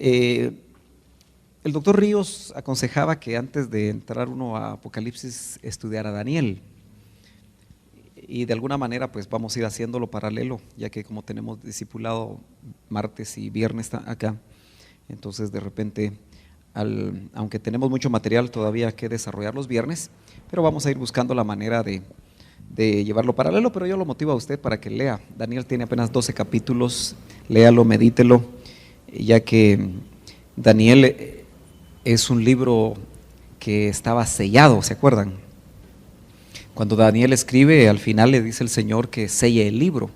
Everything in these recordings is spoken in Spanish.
El doctor Ríos aconsejaba que antes de entrar uno a Apocalipsis estudiara Daniel, y de alguna manera pues vamos a ir haciéndolo paralelo, ya que como tenemos discipulado martes y viernes acá, entonces de repente, aunque tenemos mucho material todavía que desarrollar los viernes, pero vamos a ir buscando la manera de llevarlo paralelo. Pero yo lo motivo a usted para que lea. Daniel tiene apenas 12 capítulos, léalo, medítelo, ya que Daniel es un libro que estaba sellado, ¿se acuerdan? Cuando Daniel escribe, al final le dice el Señor que selle el libro,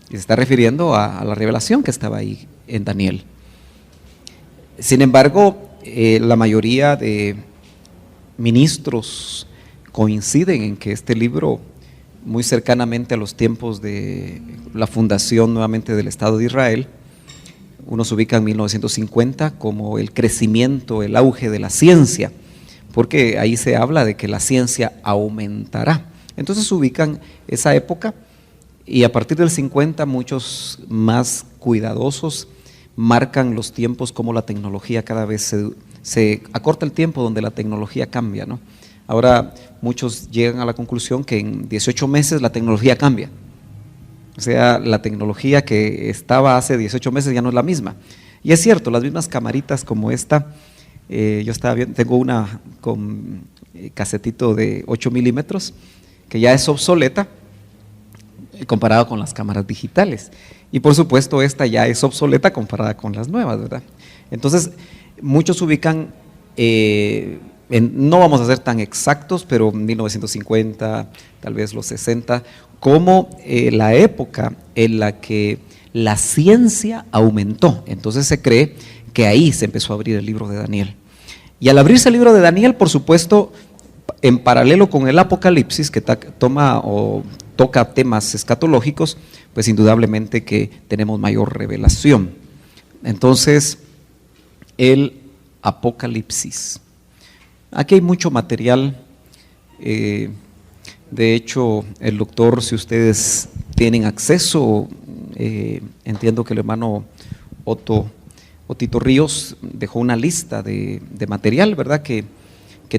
y se está refiriendo a la revelación que estaba ahí en Daniel. Sin embargo, la mayoría de ministros coinciden en que este libro, muy cercanamente a los tiempos de la fundación nuevamente del Estado de Israel, uno se ubica en 1950 como el crecimiento, el auge de la ciencia, porque ahí se habla de que la ciencia aumentará. Entonces se ubican esa época, y a partir del 50 muchos más cuidadosos marcan los tiempos como la tecnología cada vez se acorta el tiempo donde la tecnología cambia, ¿no? Ahora muchos llegan a la conclusión que en 18 meses la tecnología cambia. O sea, la tecnología que estaba hace 18 meses ya no es la misma. Y es cierto, las mismas camaritas como esta, yo estaba viendo, tengo una con casetito de 8 milímetros que ya es obsoleta comparada con las cámaras digitales. Y por supuesto esta ya es obsoleta comparada con las nuevas, ¿verdad? Entonces muchos ubican, no vamos a ser tan exactos, pero 1950, tal vez los 60, como la época en la que la ciencia aumentó. Entonces se cree que ahí se empezó a abrir el libro de Daniel. Y al abrirse el libro de Daniel, por supuesto, en paralelo con el Apocalipsis, que toma o toca temas escatológicos, pues indudablemente que tenemos mayor revelación. Entonces, el Apocalipsis. Aquí hay mucho material. De hecho, el doctor, si ustedes tienen acceso, entiendo que el hermano Otito Ríos dejó una lista de material, ¿verdad? Que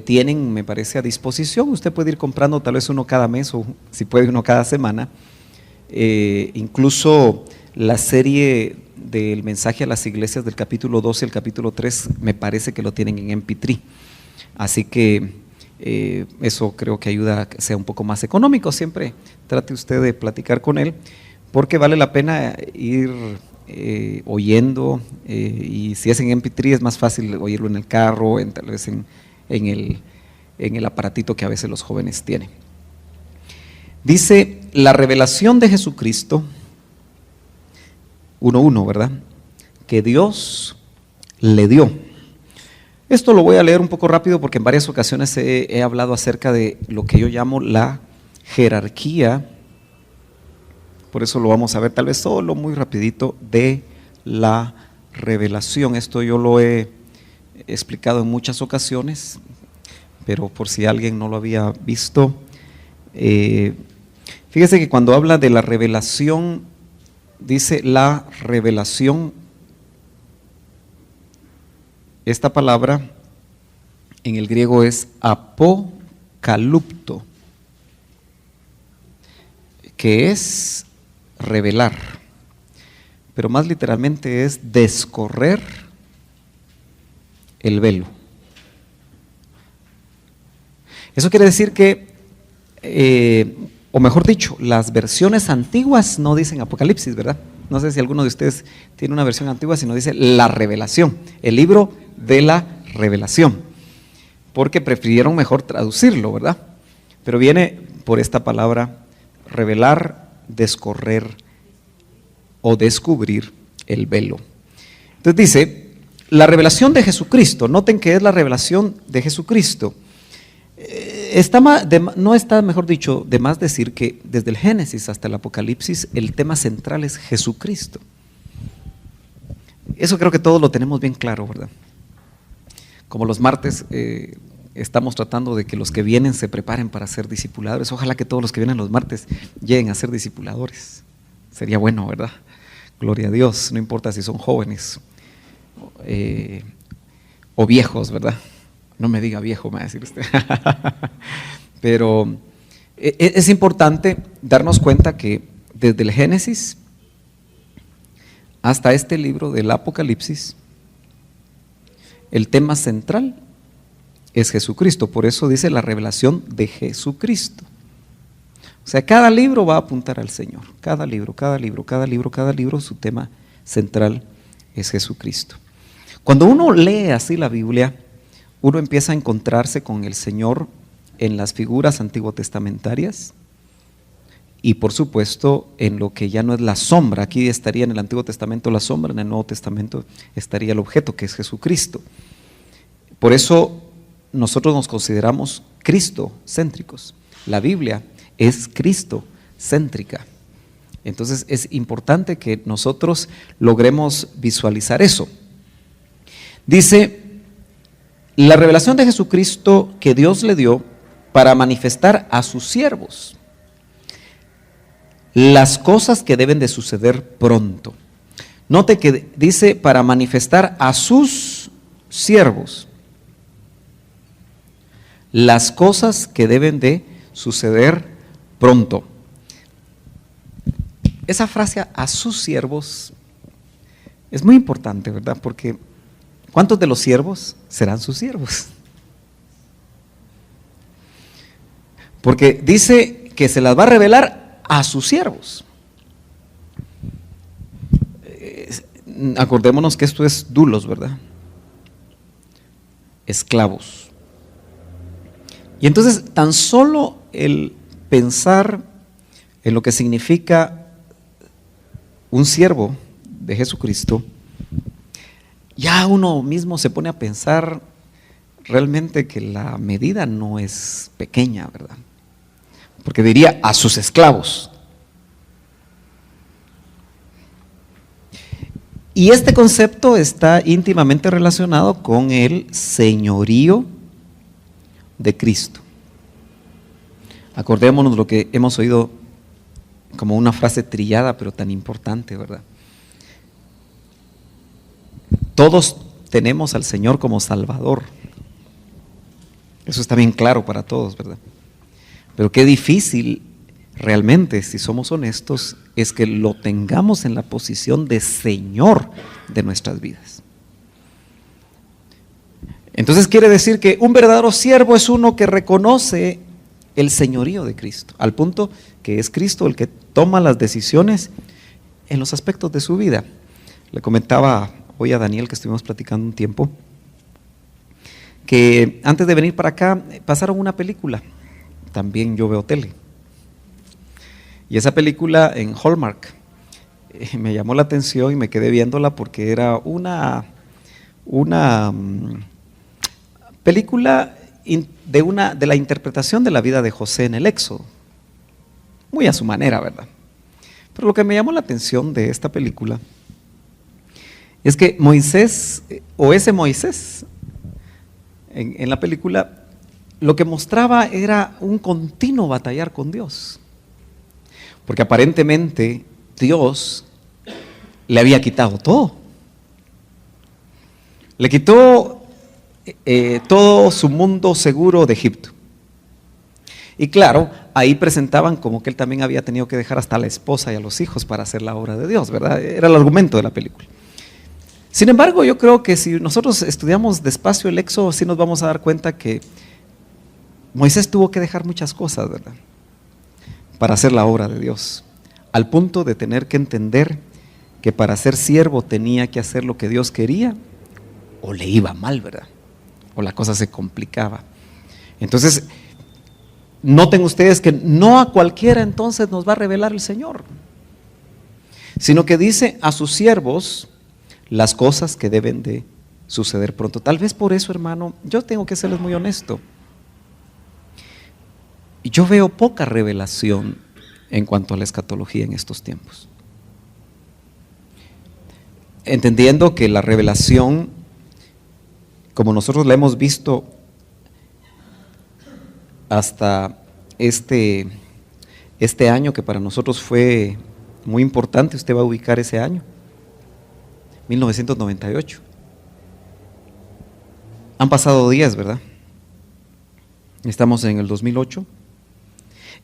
tienen, me parece, a disposición. Usted puede ir comprando tal vez uno cada mes, o si puede uno cada semana. Incluso la serie del mensaje a las iglesias del capítulo 12 y el capítulo 3 me parece que lo tienen en MP3. Así que eso creo que ayuda a que sea un poco más económico. Siempre trate usted de platicar con él, porque vale la pena ir oyendo, y si es en MP3 es más fácil oírlo en el carro, tal vez en el aparatito que a veces los jóvenes tienen. Dice, la revelación de Jesucristo, 1:1, ¿verdad? Que Dios le dio. Esto lo voy a leer un poco rápido porque en varias ocasiones he hablado acerca de lo que yo llamo la jerarquía. Por eso lo vamos a ver tal vez solo muy rapidito, de la revelación. Esto yo lo he explicado en muchas ocasiones, pero por si alguien no lo había visto, fíjese que cuando habla de la revelación, dice la revelación. Esta palabra en el griego es apokalupto, que es revelar, pero más literalmente es descorrer el velo. Eso quiere decir que, o mejor dicho, las versiones antiguas no dicen Apocalipsis, ¿verdad? No sé si alguno de ustedes tiene una versión antigua, sino dice la revelación, el libro de la revelación, porque prefirieron mejor traducirlo, ¿verdad? Pero viene por esta palabra revelar, descorrer o descubrir el velo. Entonces dice, la revelación de Jesucristo. Noten que es la revelación de Jesucristo. No está, mejor dicho, de más decir que desde el Génesis hasta el Apocalipsis el tema central es Jesucristo. Eso creo que todos lo tenemos bien claro, ¿verdad? Como los martes estamos tratando de que los que vienen se preparen para ser discipuladores. Ojalá que todos los que vienen los martes lleguen a ser discipuladores. Sería bueno, ¿verdad? Gloria a Dios, no importa si son jóvenes o viejos, ¿verdad? No me diga viejo, me va a decir usted. Pero es importante darnos cuenta que desde el Génesis hasta este libro del Apocalipsis, el tema central es Jesucristo. Por eso dice la revelación de Jesucristo. O sea, cada libro va a apuntar al Señor. Cada libro, su tema central es Jesucristo. Cuando uno lee así la Biblia, uno empieza a encontrarse con el Señor en las figuras antiguo-testamentarias y por supuesto en lo que ya no es la sombra. Aquí estaría en el Antiguo Testamento la sombra, en el Nuevo Testamento estaría el objeto, que es Jesucristo. Por eso nosotros nos consideramos cristocéntricos. La Biblia es cristocéntrica. Entonces es importante que nosotros logremos visualizar eso. Dice, la revelación de Jesucristo que Dios le dio para manifestar a sus siervos las cosas que deben de suceder pronto. Note que dice para manifestar a sus siervos las cosas que deben de suceder pronto. Esa frase a sus siervos es muy importante, ¿verdad? Porque ¿cuántos de los siervos serán sus siervos? Porque dice que se las va a revelar a sus siervos. Acordémonos que esto es dulos, ¿verdad? Esclavos. Y entonces tan solo el pensar en lo que significa un siervo de Jesucristo, ya uno mismo se pone a pensar realmente que la medida no es pequeña, ¿verdad? Porque diría a sus esclavos. Y este concepto está íntimamente relacionado con el señorío de Cristo. Acordémonos lo que hemos oído como una frase trillada, pero tan importante, ¿verdad? Todos tenemos al Señor como Salvador. Eso está bien claro para todos, ¿verdad? Pero qué difícil realmente, si somos honestos, es que lo tengamos en la posición de Señor de nuestras vidas. Entonces quiere decir que un verdadero siervo es uno que reconoce el señorío de Cristo, al punto que es Cristo el que toma las decisiones en los aspectos de su vida. Le comentaba hoy a Daniel, que estuvimos platicando un tiempo, que antes de venir para acá pasaron una película. También yo veo tele. Y esa película en Hallmark me llamó la atención y me quedé viéndola porque era una película de la interpretación de la vida de José en el Éxodo. Muy a su manera, ¿verdad? Pero lo que me llamó la atención de esta película es que Moisés, o ese Moisés, en la película, lo que mostraba era un continuo batallar con Dios. Porque aparentemente Dios le había quitado todo. Le quitó todo su mundo seguro de Egipto. Y claro, ahí presentaban como que él también había tenido que dejar hasta a la esposa y a los hijos para hacer la obra de Dios, ¿verdad? Era el argumento de la película. Sin embargo, yo creo que si nosotros estudiamos despacio el Éxodo, sí nos vamos a dar cuenta que Moisés tuvo que dejar muchas cosas, ¿verdad?, para hacer la obra de Dios, al punto de tener que entender que para ser siervo tenía que hacer lo que Dios quería, o le iba mal, ¿verdad?, o la cosa se complicaba. Entonces, noten ustedes que no a cualquiera entonces nos va a revelar el Señor, sino que dice a sus siervos las cosas que deben de suceder pronto. Tal vez por eso, hermano, yo tengo que serles muy honesto. Yo veo poca revelación en cuanto a la escatología en estos tiempos. Entendiendo que la revelación, como nosotros la hemos visto hasta este año, que para nosotros fue muy importante, usted va a ubicar ese año, 1998. Han pasado días, ¿verdad? Estamos en el 2008.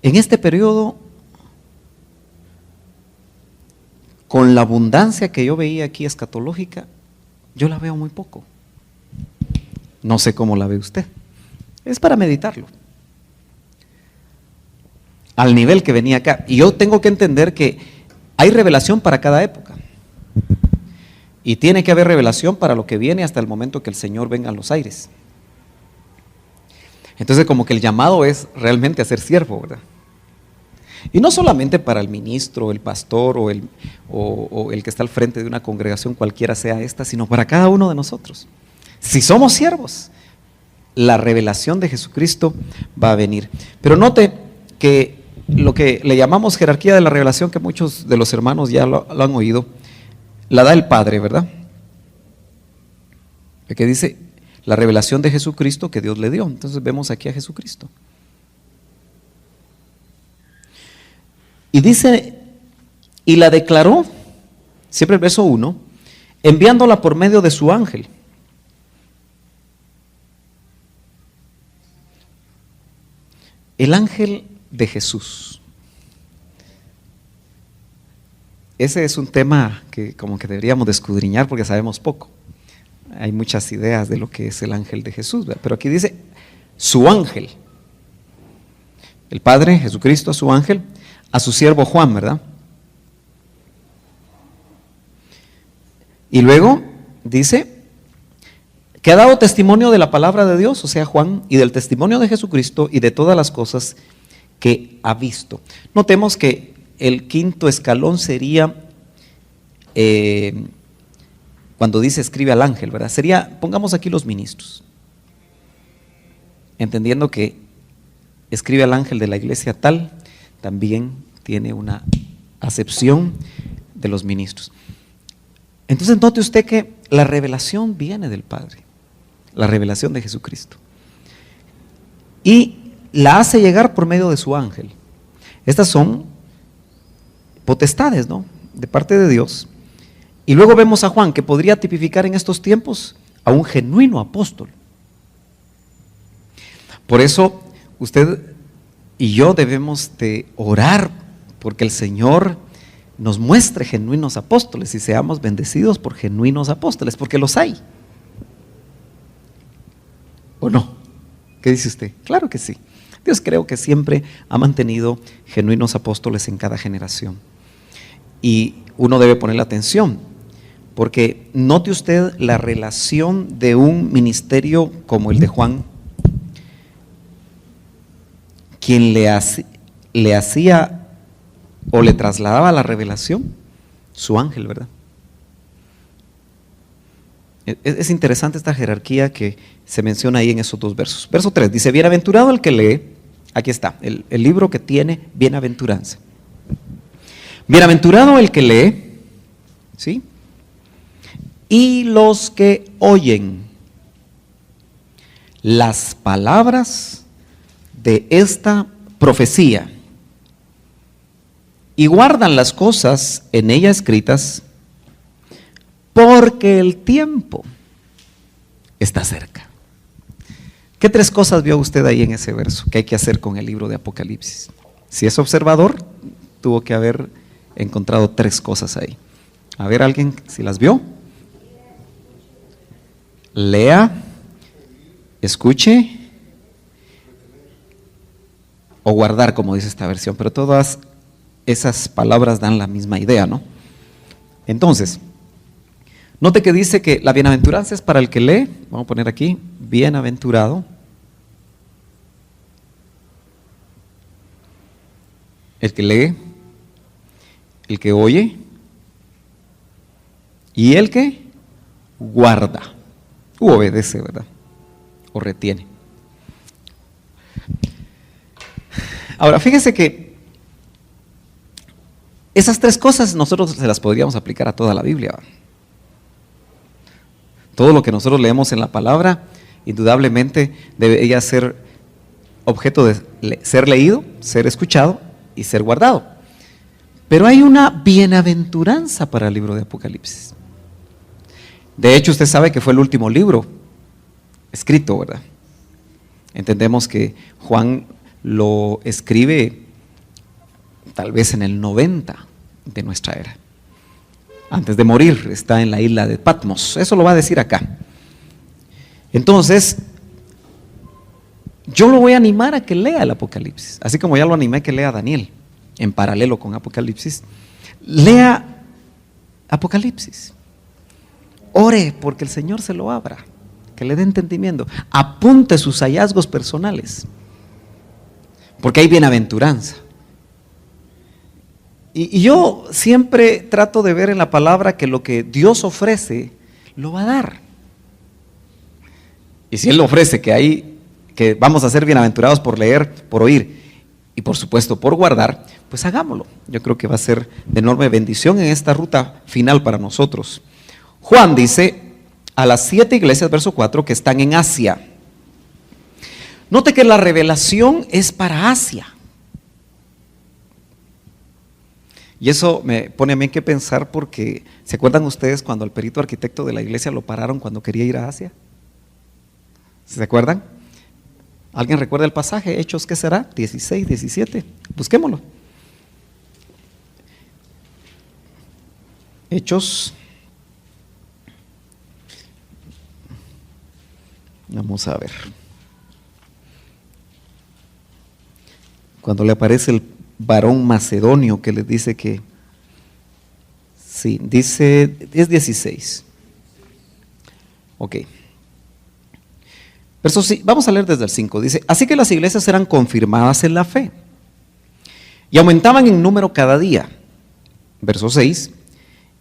En este periodo, con la abundancia que yo veía aquí escatológica, yo la veo muy poco. No sé cómo la ve usted. Es para meditarlo. Al nivel que venía acá. Y yo tengo que entender que hay revelación para cada época. Y tiene que haber revelación para lo que viene hasta el momento que el Señor venga en los aires. Entonces, como que el llamado es realmente a ser siervo, ¿verdad? Y no solamente para el ministro, el pastor o el que está al frente de una congregación, cualquiera sea esta, sino para cada uno de nosotros. Si somos siervos, la revelación de Jesucristo va a venir. Pero note que lo que le llamamos jerarquía de la revelación, que muchos de los hermanos ya lo han oído, la da el Padre, ¿verdad? Que dice la revelación de Jesucristo que Dios le dio. Entonces vemos aquí a Jesucristo. Y dice, y la declaró, siempre el verso 1, enviándola por medio de su ángel. El ángel de Jesús. Ese es un tema que como que deberíamos de escudriñar porque sabemos poco. Hay muchas ideas de lo que es el ángel de Jesús, ¿verdad? Pero aquí dice su ángel. El Padre, Jesucristo, su ángel, a su siervo Juan, ¿verdad? Y luego dice que ha dado testimonio de la palabra de Dios, o sea, Juan, y del testimonio de Jesucristo y de todas las cosas que ha visto. Notemos que el quinto escalón sería cuando dice escribe al ángel, ¿verdad? Sería, pongamos aquí los ministros, entendiendo que escribe al ángel de la iglesia tal, también tiene una acepción de los ministros. Entonces note usted que la revelación viene del Padre, la revelación de Jesucristo, y la hace llegar por medio de su ángel. Estas son potestades, ¿no?, de parte de Dios. Y luego vemos a Juan, que podría tipificar en estos tiempos a un genuino apóstol. Por eso usted y yo debemos de orar porque el Señor nos muestre genuinos apóstoles y seamos bendecidos por genuinos apóstoles, porque los hay. ¿O no? ¿Qué dice usted? Claro que sí. Dios creo que siempre ha mantenido genuinos apóstoles en cada generación. Y uno debe ponerle atención, porque note usted la relación de un ministerio como el de Juan, quien le hacía o le trasladaba la revelación, su ángel, ¿verdad? Es interesante esta jerarquía que se menciona ahí en esos dos versos. Verso 3 dice, bienaventurado el que lee, aquí está, el libro que tiene bienaventuranza. Bienaventurado el que lee, ¿sí?, y los que oyen las palabras de esta profecía y guardan las cosas en ella escritas, porque el tiempo está cerca. ¿Qué tres cosas vio usted ahí en ese verso que hay que hacer con el libro de Apocalipsis? Si es observador, tuvo que haber encontrado tres cosas ahí. A ver, alguien si las vio. Lea, escuche o guardar, como dice esta versión, pero todas esas palabras dan la misma idea, ¿no? Entonces, note que dice que la bienaventuranza es para el que lee. Vamos a poner aquí, bienaventurado el que lee, el que oye y el que guarda u obedece, ¿verdad? O retiene. Ahora, fíjese que esas tres cosas nosotros se las podríamos aplicar a toda la Biblia. Todo lo que nosotros leemos en la palabra, indudablemente debería ser objeto de ser leído, ser escuchado y ser guardado. Pero hay una bienaventuranza para el libro de Apocalipsis. De hecho, usted sabe que fue el último libro escrito, ¿verdad? Entendemos que Juan lo escribe tal vez en el 90 de nuestra era. Antes de morir está en la isla de Patmos. Eso lo va a decir acá. Entonces, yo lo voy a animar a que lea el Apocalipsis, así como ya lo animé a que lea Daniel, en paralelo con Apocalipsis. Lea Apocalipsis. Ore porque el Señor se lo abra, que le dé entendimiento. Apunte sus hallazgos personales, porque hay bienaventuranza. Y yo siempre trato de ver en la palabra que lo que Dios ofrece, lo va a dar. Y si Él ofrece que vamos a ser bienaventurados por leer, por oír y por supuesto por guardar, pues hagámoslo. Yo creo que va a ser de enorme bendición en esta ruta final para nosotros. Juan dice a las 7 iglesias, verso 4, que están en Asia. Note que la revelación es para Asia. Y eso me pone a mí que pensar porque, ¿se acuerdan ustedes cuando al perito arquitecto de la iglesia lo pararon cuando quería ir a Asia? ¿Se acuerdan? ¿Alguien recuerda el pasaje? Hechos, ¿qué será? 16, 17. Busquémoslo. Hechos. Vamos a ver. Cuando le aparece el varón macedonio que les dice que, sí, dice, es 16. Ok. Vamos a leer desde el 5. Dice, así que las iglesias eran confirmadas en la fe y aumentaban en número cada día. Verso 6.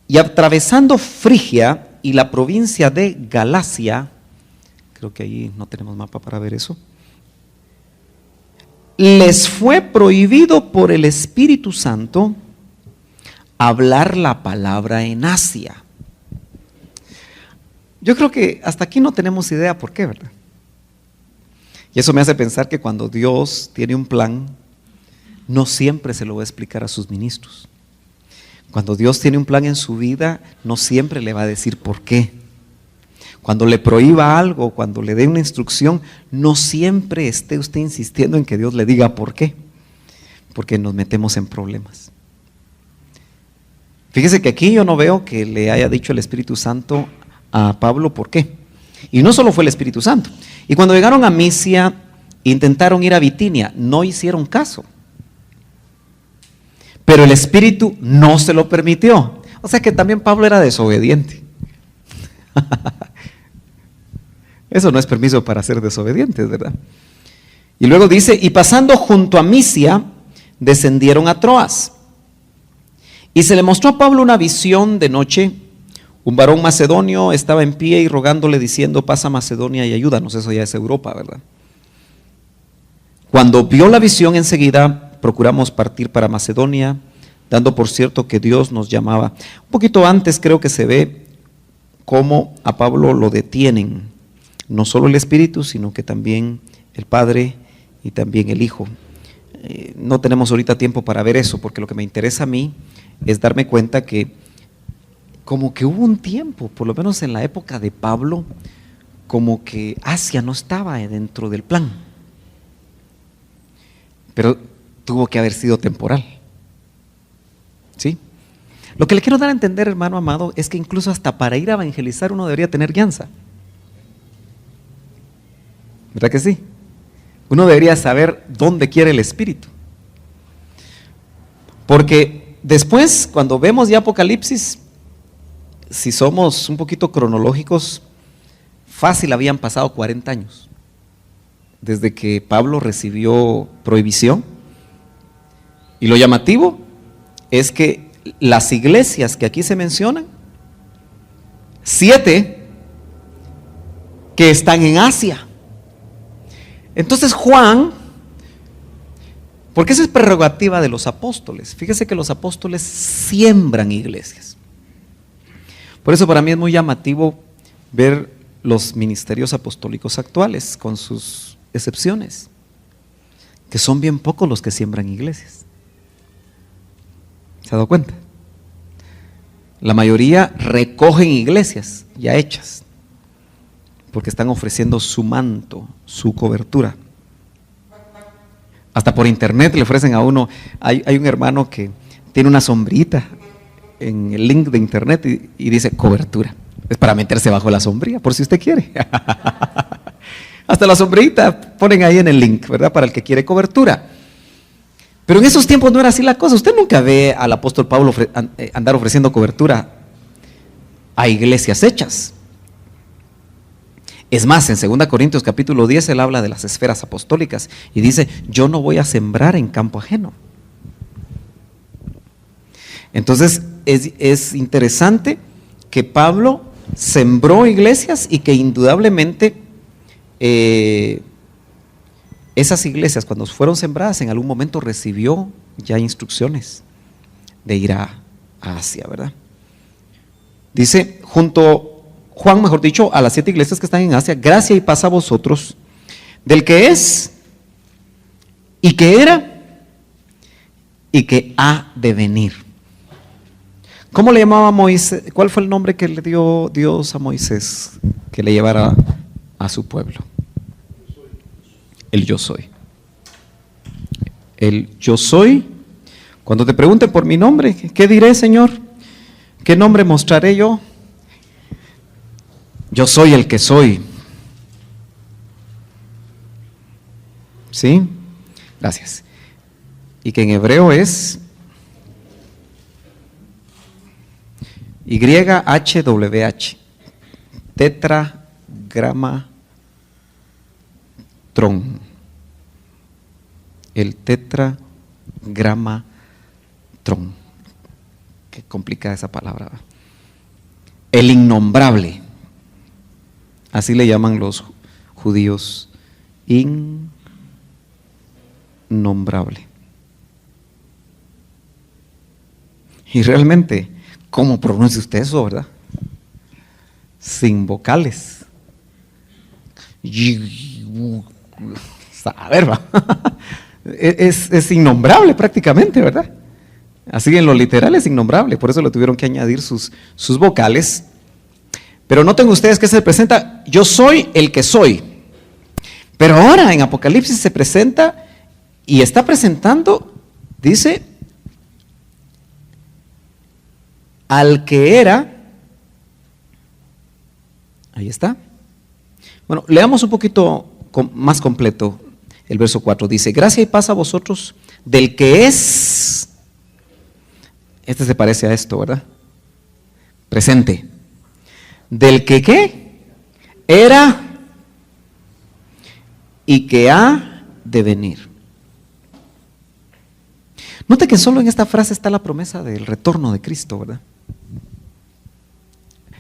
Y atravesando Frigia y la provincia de Galacia, creo que ahí no tenemos mapa para ver eso, les fue prohibido por el Espíritu Santo hablar la palabra en Asia. Yo creo que hasta aquí no tenemos idea por qué, ¿verdad? Y eso me hace pensar que cuando Dios tiene un plan, no siempre se lo va a explicar a sus ministros. Cuando Dios tiene un plan en su vida, no siempre le va a decir por qué. Cuando le prohíba algo, cuando le dé una instrucción, no siempre esté usted insistiendo en que Dios le diga por qué, porque nos metemos en problemas. Fíjese que aquí yo no veo que le haya dicho el Espíritu Santo a Pablo por qué. Y no solo fue el Espíritu Santo. Y cuando llegaron a Misia, intentaron ir a Bitinia, no hicieron caso. Pero el Espíritu no se lo permitió. O sea que también Pablo era desobediente. Eso no es permiso para ser desobedientes, ¿verdad? Y luego dice, y pasando junto a Misia, descendieron a Troas. Y se le mostró a Pablo una visión de noche. Un varón macedonio estaba en pie y rogándole diciendo, pasa a Macedonia y ayúdanos. Eso ya es Europa, ¿verdad? Cuando vio la visión enseguida, procuramos partir para Macedonia, dando por cierto que Dios nos llamaba. Un poquito antes creo que se ve cómo a Pablo lo detienen. No solo el Espíritu, sino que también el Padre y también el Hijo. No tenemos ahorita tiempo para ver eso, porque lo que me interesa a mí es darme cuenta que como que hubo un tiempo, por lo menos en la época de Pablo, como que Asia no estaba dentro del plan. Pero tuvo que haber sido temporal. ¿Sí? Lo que le quiero dar a entender, hermano amado, es que incluso hasta para ir a evangelizar uno debería tener guianza. ¿Verdad que sí? Uno debería saber dónde quiere el Espíritu. Porque después, cuando vemos ya Apocalipsis, si somos un poquito cronológicos, fácil habían pasado 40 años desde que Pablo recibió prohibición. Y lo llamativo es que las iglesias que aquí se mencionan, 7 que están en Asia. Entonces Juan, porque esa es prerrogativa de los apóstoles. Fíjese que los apóstoles siembran iglesias. Por eso para mí es muy llamativo ver los ministerios apostólicos actuales, con sus excepciones, que son bien pocos los que siembran iglesias. ¿Se ha dado cuenta? La mayoría recogen iglesias ya hechas, porque están ofreciendo su manto, su cobertura. Hasta por internet le ofrecen a uno, hay un hermano que tiene una sombrita en el link de internet y dice cobertura. Es para meterse bajo la sombrilla, por si usted quiere. Hasta la sombrita ponen ahí en el link, ¿verdad? Para el que quiere cobertura. Pero en esos tiempos no era así la cosa. Usted nunca ve al apóstol Pablo andar ofreciendo cobertura a iglesias hechas. Es más, en 2 Corintios capítulo 10 él habla de las esferas apostólicas y dice, yo no voy a sembrar en campo ajeno. Entonces es interesante que Pablo sembró iglesias y que indudablemente esas iglesias cuando fueron sembradas en algún momento recibió ya instrucciones de ir a Asia, ¿verdad? Dice, Juan, mejor dicho, a las 7 iglesias que están en Asia, gracia y paz a vosotros, del que es, y que era, y que ha de venir. ¿Cómo le llamaba a Moisés? ¿Cuál fue el nombre que le dio Dios a Moisés que le llevara a su pueblo? El yo soy. El yo soy. Cuando te pregunten por mi nombre, ¿qué diré, Señor? ¿Qué nombre mostraré yo? Yo soy el que soy. ¿Sí? Gracias. Y que en hebreo es YHWH, tetragramatron. El tetragramatron. Qué complicada esa palabra. El innombrable. Así le llaman los judíos, innombrable. Y realmente, ¿cómo pronuncia usted eso, verdad? Sin vocales. A ver, va. Es innombrable prácticamente, ¿verdad? Así en lo literal es innombrable, por eso le tuvieron que añadir sus vocales. Pero noten ustedes que se presenta, yo soy el que soy. Pero ahora en Apocalipsis se presenta y está presentando, dice, al que era, ahí está. Bueno, leamos un poquito más completo el verso 4. Dice, gracia y paz a vosotros del que es, este se parece a esto, ¿verdad? Presente. Del que ¿qué? Era y que ha de venir. Note que solo en esta frase está la promesa del retorno de Cristo, ¿verdad?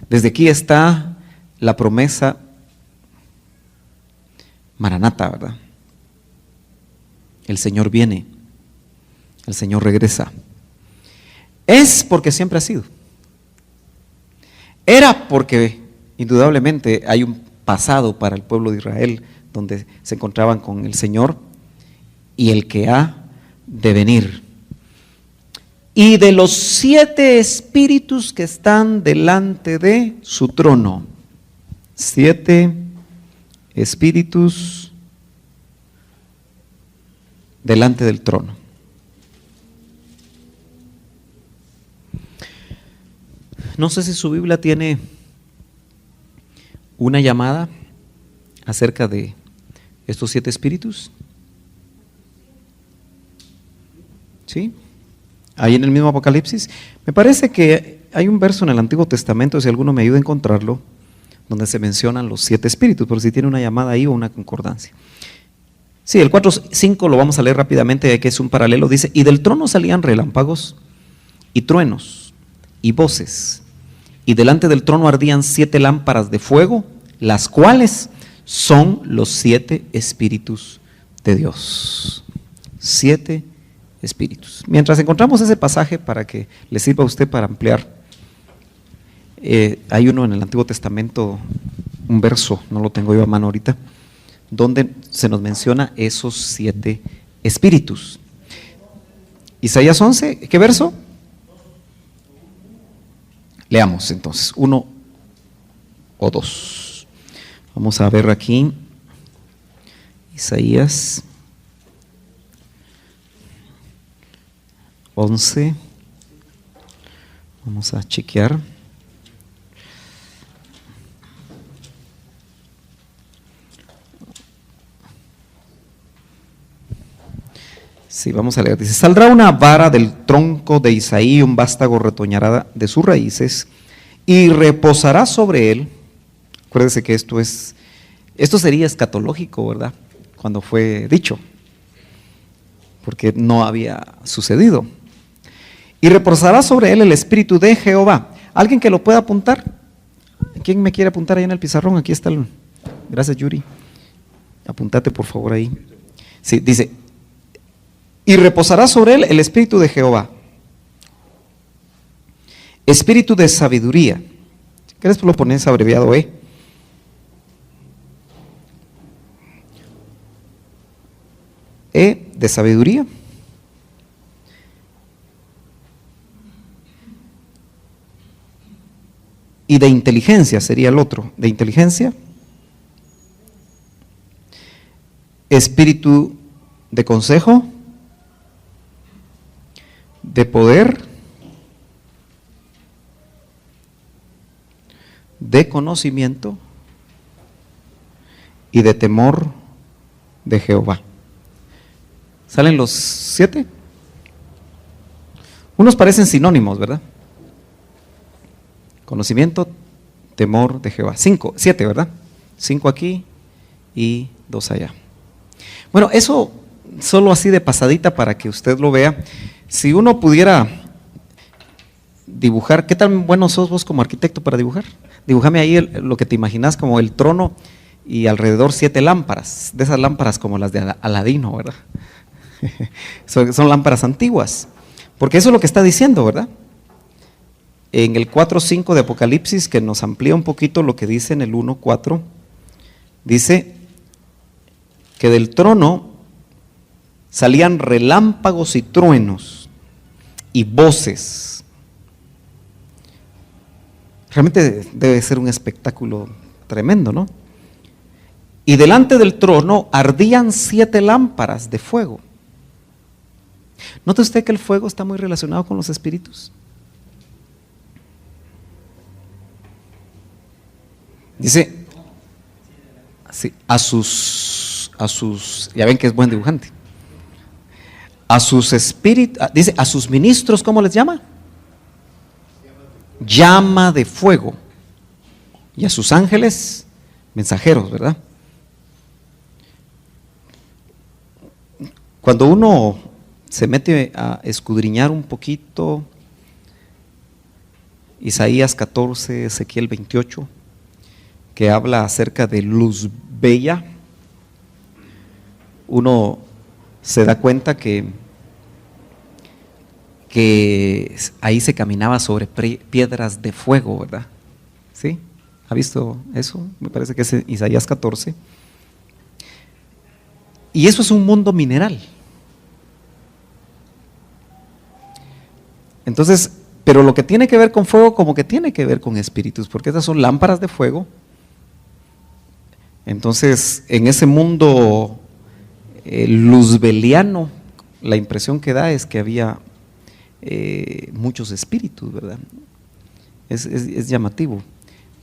Desde aquí está la promesa Maranata, ¿verdad? El Señor viene, el Señor regresa. Es porque siempre ha sido. Era porque indudablemente hay un pasado para el pueblo de Israel donde se encontraban con el Señor y el que ha de venir. Y de los 7 espíritus que están delante de su trono. 7 espíritus delante del trono. No sé si su Biblia tiene una llamada acerca de estos 7 espíritus. ¿Sí? Ahí en el mismo Apocalipsis. Me parece que hay un verso en el Antiguo Testamento, si alguno me ayuda a encontrarlo, donde se mencionan los 7 espíritus, por si tiene una llamada ahí o una concordancia. Sí, el 4:5 lo vamos a leer rápidamente, que es un paralelo. Dice, y del trono salían relámpagos y truenos y voces. Y delante del trono ardían 7 lámparas de fuego, las cuales son los 7 espíritus de Dios. 7 espíritus. Mientras encontramos ese pasaje para que le sirva a usted para ampliar, hay uno en el Antiguo Testamento, un verso, no lo tengo yo a mano ahorita, donde se nos menciona esos 7 espíritus. Isaías 11, ¿qué verso? Leamos entonces, 1 o 2. Vamos a ver aquí, Isaías 11. Vamos a chequear. Sí, vamos a leer. Dice: saldrá una vara del tronco de Isaí, un vástago retoñará de sus raíces y reposará sobre él. Acuérdense que esto sería escatológico, ¿verdad? Cuando fue dicho, porque no había sucedido. Y reposará sobre él el espíritu de Jehová. ¿Alguien que lo pueda apuntar? ¿Quién me quiere apuntar ahí en el pizarrón? Aquí está gracias, Yuri. Apúntate por favor ahí. Sí, dice: y reposará sobre él el espíritu de Jehová, espíritu de sabiduría. Si quieres lo pones abreviado de sabiduría, y de inteligencia sería el otro, de inteligencia, espíritu de consejo, de poder, de conocimiento y de temor de Jehová. ¿Salen los 7? Unos parecen sinónimos, ¿verdad? Conocimiento, temor de Jehová. 7, ¿verdad? 5 aquí y 2 allá. Bueno, eso solo así de pasadita para que usted lo vea. Si uno pudiera dibujar, ¿qué tan bueno sos vos como arquitecto para dibujar? Dibújame ahí lo que te imaginas como el trono y alrededor 7 lámparas, de esas lámparas como las de Aladino, ¿verdad? Son lámparas antiguas, porque eso es lo que está diciendo, ¿verdad? En el 4:5 de Apocalipsis, que nos amplía un poquito lo que dice en el 1:4, dice que del trono salían relámpagos y truenos y voces. Realmente debe ser un espectáculo tremendo, ¿no? Y delante del trono ardían 7 lámparas de fuego. ¿Nota usted que el fuego está muy relacionado con los espíritus? Dice, sí, a sus, ya ven que es buen dibujante. A sus espíritus, dice, a sus ministros, ¿cómo les llama? Llama de fuego. Y a sus ángeles, mensajeros, ¿verdad? Cuando uno se mete a escudriñar un poquito, Isaías 14, Ezequiel 28, que habla acerca de luz bella, uno se da cuenta que ahí se caminaba sobre piedras de fuego, ¿verdad? ¿Sí? ¿Ha visto eso? Me parece que es Isaías 14. Y eso es un mundo mineral. Entonces, pero lo que tiene que ver con fuego, como que tiene que ver con espíritus, porque esas son lámparas de fuego. Entonces, en ese mundo luzbeliano, la impresión que da es que había muchos espíritus, ¿verdad? Es llamativo,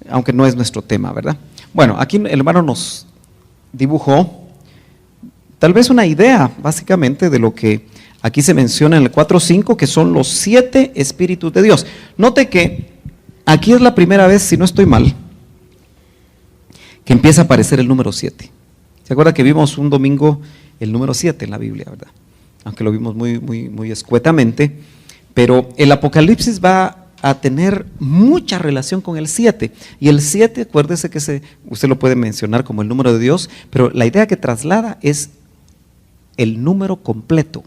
aunque no es nuestro tema, ¿verdad? Bueno, aquí el hermano nos dibujó tal vez una idea, básicamente, de lo que aquí se menciona en el 4:5, que son los 7 espíritus de Dios. Note que aquí es la primera vez, si no estoy mal, que empieza a aparecer el número 7. ¿Se acuerda que vimos un domingo el número 7 en la Biblia, verdad? Aunque lo vimos muy escuetamente, pero el Apocalipsis va a tener mucha relación con el 7. Y el 7, acuérdese que usted lo puede mencionar como el número de Dios, pero la idea que traslada es el número completo.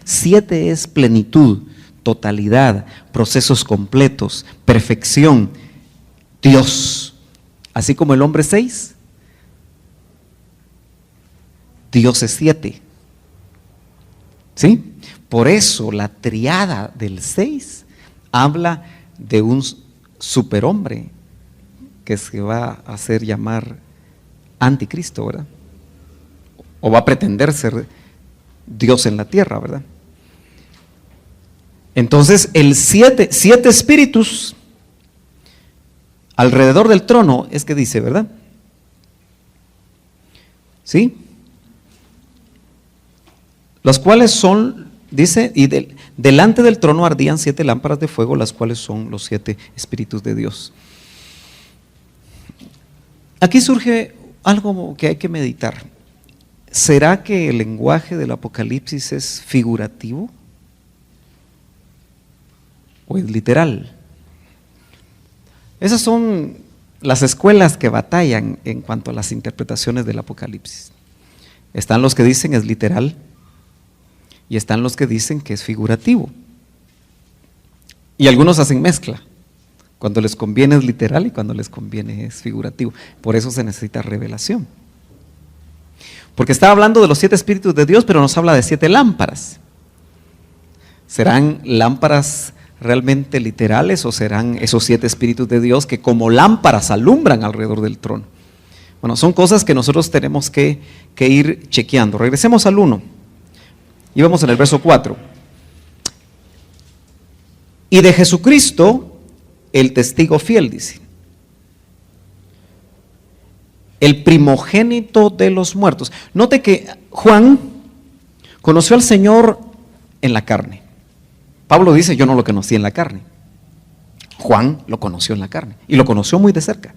7 es plenitud, totalidad, procesos completos, perfección, Dios. Así como el hombre 6, Dios es 7. ¿Sí? Por eso la triada del 6 habla de un superhombre que se va a hacer llamar anticristo, ¿verdad? O va a pretender ser Dios en la tierra, ¿verdad? Entonces, siete espíritus alrededor del trono, es que dice, ¿verdad? ¿Sí? Los cuales son, dice, y delante del trono ardían 7 lámparas de fuego, las cuales son los 7 espíritus de Dios. Aquí surge algo que hay que meditar. ¿Será que el lenguaje del Apocalipsis es figurativo o es literal? Esas son las escuelas que batallan en cuanto a las interpretaciones del Apocalipsis. Están los que dicen es literal y están los que dicen que es figurativo. Y algunos hacen mezcla. Cuando les conviene es literal y cuando les conviene es figurativo. Por eso se necesita revelación. Porque está hablando de los 7 espíritus de Dios, pero nos habla de 7 lámparas. ¿Serán lámparas realmente literales o serán esos 7 espíritus de Dios que como lámparas alumbran alrededor del trono? Bueno, son cosas que nosotros tenemos que ir chequeando. Regresemos al 1. Y vamos en el verso 4. Y de Jesucristo, el testigo fiel, dice. El primogénito de los muertos. Note que Juan conoció al Señor en la carne. Pablo dice, yo no lo conocí en la carne. Juan lo conoció en la carne y lo conoció muy de cerca.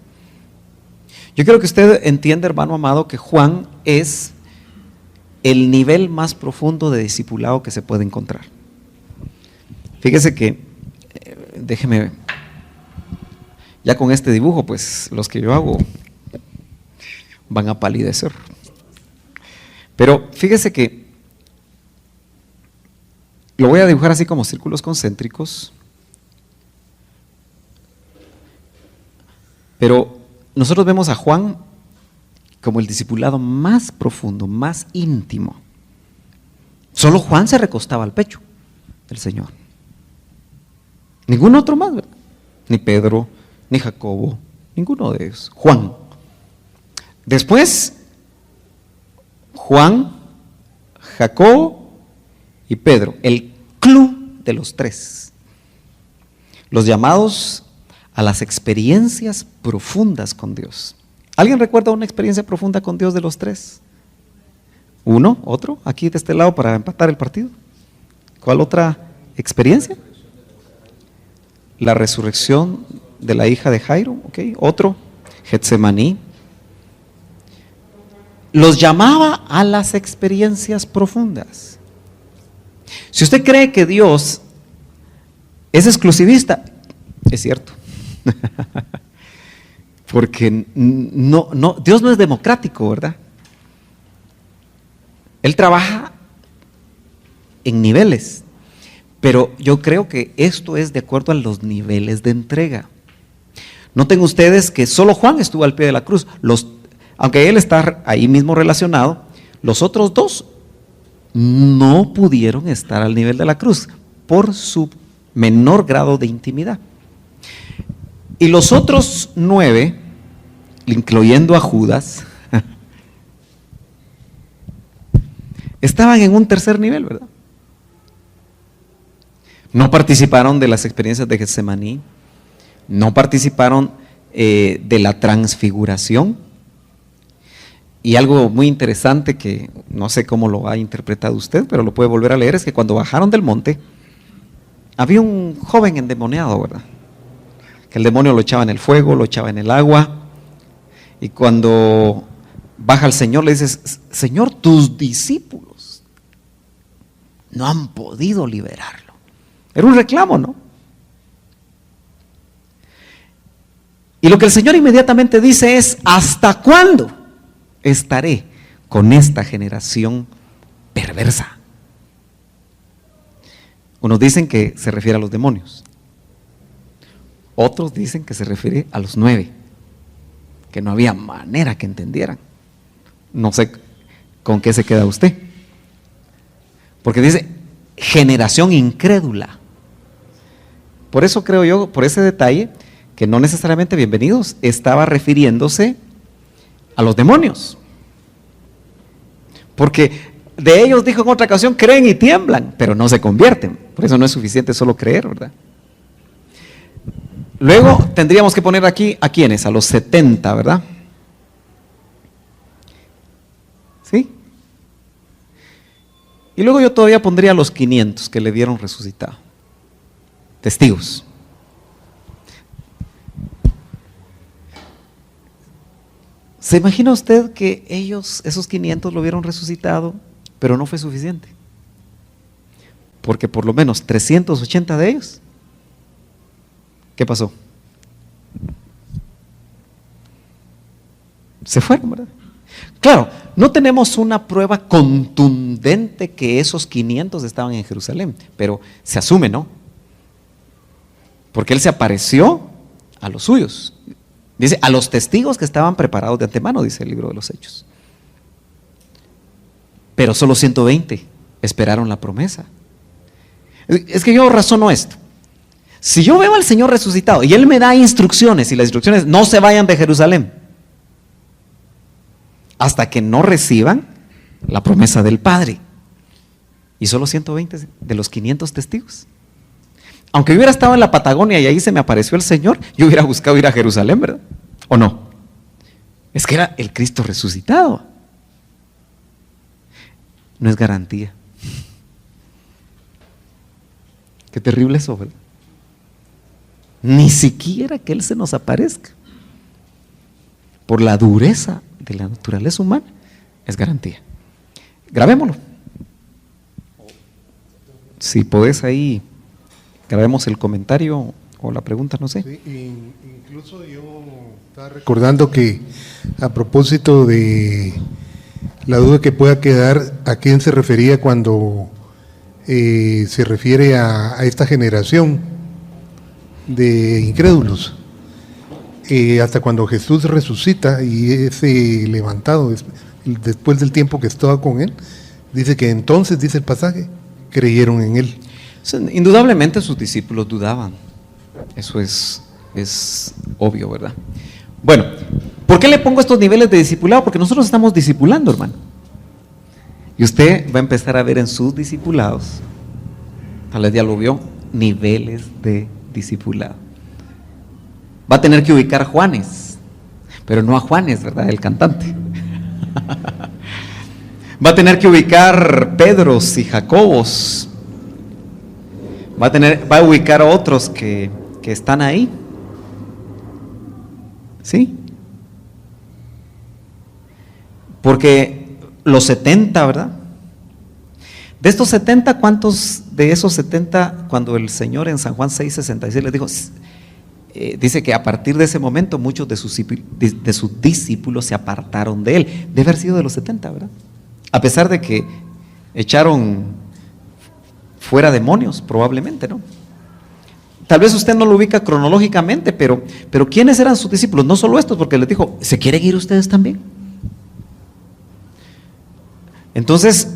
Yo quiero que usted entienda, hermano amado, que Juan es el nivel más profundo de discipulado que se puede encontrar. Fíjese que, déjeme, ya con este dibujo, pues los que yo hago van a palidecer. Pero fíjese que lo voy a dibujar así como círculos concéntricos. Pero nosotros vemos a Juan como el discipulado más profundo, más íntimo. Solo Juan se recostaba al pecho del Señor. Ningún otro más, ¿verdad? Ni Pedro, ni Jacobo, ninguno de ellos. Juan. Después, Juan, Jacobo y Pedro, el club de los 3. Los llamados a las experiencias profundas con Dios. ¿Alguien recuerda una experiencia profunda con Dios de los 3? ¿Uno? ¿Otro? Aquí de este lado para empatar el partido. ¿Cuál otra experiencia? La resurrección de la hija de Jairo, ¿ok? Otro, Getsemaní. Los llamaba a las experiencias profundas. Si usted cree que Dios es exclusivista, es cierto. Porque Dios no es democrático, ¿verdad? Él trabaja en niveles, pero yo creo que esto es de acuerdo a los niveles de entrega. Noten ustedes que solo Juan estuvo al pie de la cruz. Aunque él está ahí mismo relacionado, los otros 2 no pudieron estar al nivel de la cruz por su menor grado de intimidad. Y los otros 9, incluyendo a Judas, estaban en un tercer nivel, ¿verdad? No participaron de las experiencias de Getsemaní, no participaron de la transfiguración. Y algo muy interesante que no sé cómo lo ha interpretado usted, pero lo puede volver a leer, es que cuando bajaron del monte, había un joven endemoniado, ¿verdad? Que el demonio lo echaba en el fuego, lo echaba en el agua, y cuando baja el Señor le dice, Señor, tus discípulos no han podido liberarlo. Era un reclamo, ¿no? Y lo que el Señor inmediatamente dice es, ¿hasta cuándo estaré con esta generación perversa? Unos dicen que se refiere a los demonios. Otros dicen que se refiere a los 9, que no había manera que entendieran. No sé con qué se queda usted. Porque dice, generación incrédula. Por eso creo yo, por ese detalle, que no necesariamente bienvenidos, estaba refiriéndose A los demonios. Porque de ellos dijo en otra ocasión, creen y tiemblan, pero no se convierten. Por eso no es suficiente solo creer, ¿verdad? Luego tendríamos que poner aquí, ¿a quiénes? A los 70, ¿verdad? ¿Sí? Y luego yo todavía pondría a los 500 que le vieron resucitado. Testigos. ¿Se imagina usted que ellos, esos 500, lo vieron resucitado, pero no fue suficiente? Porque por lo menos 380 de ellos, ¿qué pasó? Se fueron, ¿verdad? Claro, no tenemos una prueba contundente que esos 500 estaban en Jerusalén, pero se asume, ¿no? Porque Él se apareció a los suyos. Dice, a los testigos que estaban preparados de antemano, dice el libro de los Hechos. Pero solo 120 esperaron la promesa. Es que yo razono esto. Si yo veo al Señor resucitado y Él me da instrucciones, y las instrucciones, no se vayan de Jerusalén hasta que no reciban la promesa del Padre. Y solo 120 de los 500 testigos. Aunque yo hubiera estado en la Patagonia y ahí se me apareció el Señor, yo hubiera buscado ir a Jerusalén, ¿verdad? ¿O no? Es que era el Cristo resucitado. No es garantía. Qué terrible eso, ¿verdad? Ni siquiera que Él se nos aparezca. Por la dureza de la naturaleza humana, es garantía. Grabémoslo. Si podés ahí, grabemos el comentario o la pregunta, no sé. Sí, incluso yo estaba recordando que a propósito de la duda que pueda quedar, ¿a quién se refería cuando se refiere a esta generación de incrédulos? Hasta cuando Jesús resucita y es levantado después del tiempo que estaba con Él, dice que entonces, dice el pasaje, creyeron en Él. Indudablemente sus discípulos dudaban. Eso es obvio, ¿verdad? Bueno, ¿por qué le pongo estos niveles de discipulado? Porque nosotros estamos discipulando, hermano. Y usted va a empezar a ver en sus discipulados, tal vez ya lo vio, niveles de discipulado. Va a tener que ubicar Juanes, pero no a Juanes, ¿verdad? El cantante. Va a tener que ubicar Pedros y Jacobos. Va a ubicar a otros que están ahí. ¿Sí? Porque los 70, ¿verdad? De estos 70, ¿cuántos de esos 70, cuando el Señor en San Juan 6:66 les dijo, dice que a partir de ese momento muchos de sus discípulos se apartaron de Él? Debe haber sido de los 70, ¿verdad? A pesar de que echaron fuera demonios, probablemente, ¿no? Tal vez usted no lo ubica cronológicamente, pero ¿quiénes eran sus discípulos? No solo estos, porque les dijo, ¿se quieren ir ustedes también? Entonces,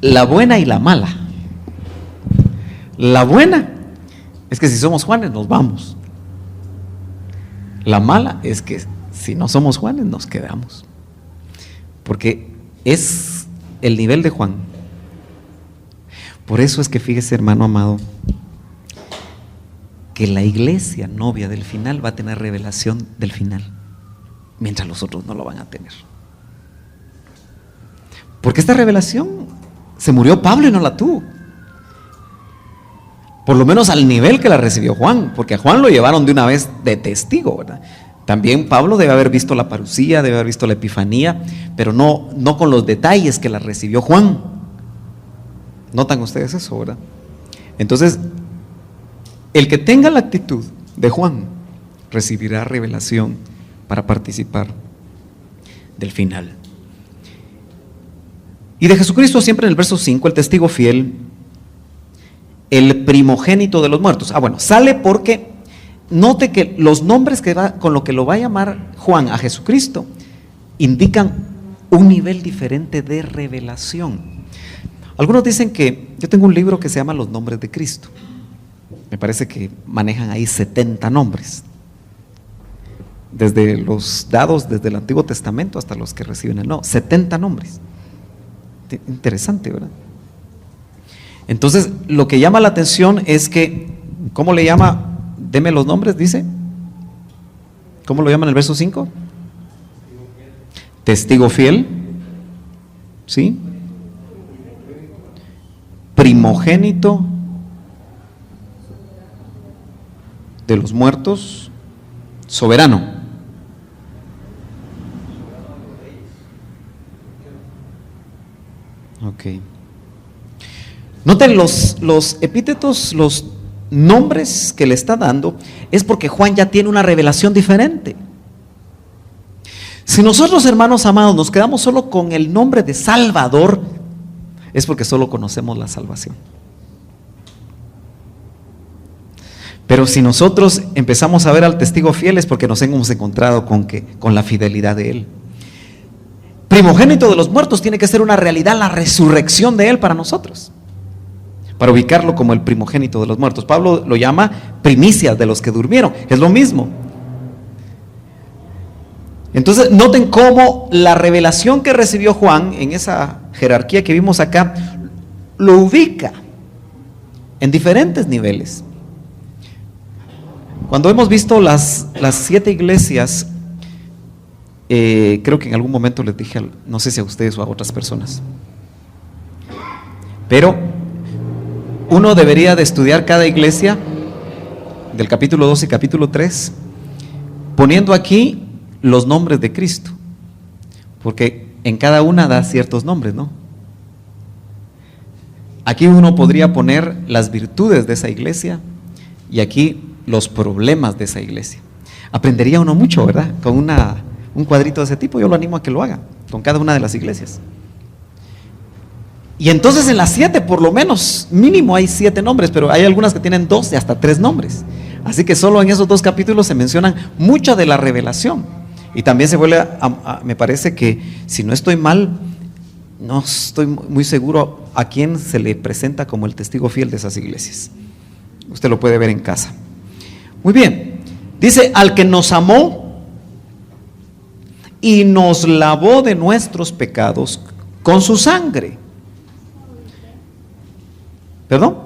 la buena y la mala. La buena es que si somos Juanes nos vamos. La mala es que si no somos Juanes nos quedamos. Porque es el nivel de Juan. Por eso es que fíjese, hermano amado, que la iglesia novia del final va a tener revelación del final, mientras los otros no lo van a tener. Porque esta revelación se murió Pablo y no la tuvo. Por lo menos al nivel que la recibió Juan, porque a Juan lo llevaron de una vez de testigo, ¿verdad? También Pablo debe haber visto la parucía, debe haber visto la epifanía, pero no con los detalles que la recibió Juan. ¿Notan ustedes eso, verdad? Entonces, el que tenga la actitud de Juan recibirá revelación para participar del final. Y de Jesucristo siempre en el verso 5, el testigo fiel, el primogénito de los muertos. Bueno, sale porque note que los nombres con lo que lo va a llamar Juan a Jesucristo indican un nivel diferente de revelación. Algunos dicen que, yo tengo un libro que se llama Los Nombres de Cristo. Me parece que manejan ahí 70 nombres. desde los dados desde el Antiguo Testamento hasta los que reciben el Nuevo, 70 nombres. Interesante, ¿verdad? Entonces, lo que llama la atención es que, ¿cómo le llama? Deme los nombres, dice. ¿Cómo lo llama en el verso 5? Testigo fiel, ¿sí? Primogénito de los muertos, soberano. Ok. Noten los epítetos, los nombres que le está dando, es porque Juan ya tiene una revelación diferente. Si nosotros, hermanos amados, nos quedamos solo con el nombre de Salvador, es porque solo conocemos la salvación. Pero si nosotros empezamos a ver al testigo fiel, es porque nos hemos encontrado con la fidelidad de Él. Primogénito de los muertos tiene que ser una realidad, la resurrección de Él para nosotros, para ubicarlo como el primogénito de los muertos. Pablo lo llama primicias de los que durmieron, es lo mismo. Entonces noten cómo la revelación que recibió Juan en esa jerarquía que vimos acá lo ubica en diferentes niveles. Cuando hemos visto las 7 iglesias, creo que en algún momento les dije, no sé si a ustedes o a otras personas, pero uno debería de estudiar cada iglesia del capítulo 2 y capítulo 3, poniendo aquí los nombres de Cristo, porque en cada una da ciertos nombres, ¿no? Aquí uno podría poner las virtudes de esa iglesia y aquí los problemas de esa iglesia. Aprendería uno mucho, ¿verdad? Con un cuadrito de ese tipo. Yo lo animo a que lo haga con cada una de las iglesias. Y entonces en las 7 por lo menos, mínimo hay 7 nombres, pero hay algunas que tienen 2 y hasta 3 nombres. Así que solo en esos 2 capítulos se mencionan mucha de la revelación. Y también se vuelve me parece que, si no estoy mal, no estoy muy seguro a quién se le presenta como el testigo fiel de esas iglesias. Usted lo puede ver en casa. Muy bien, dice: al que nos amó y nos lavó de nuestros pecados con su sangre. ¿Perdón?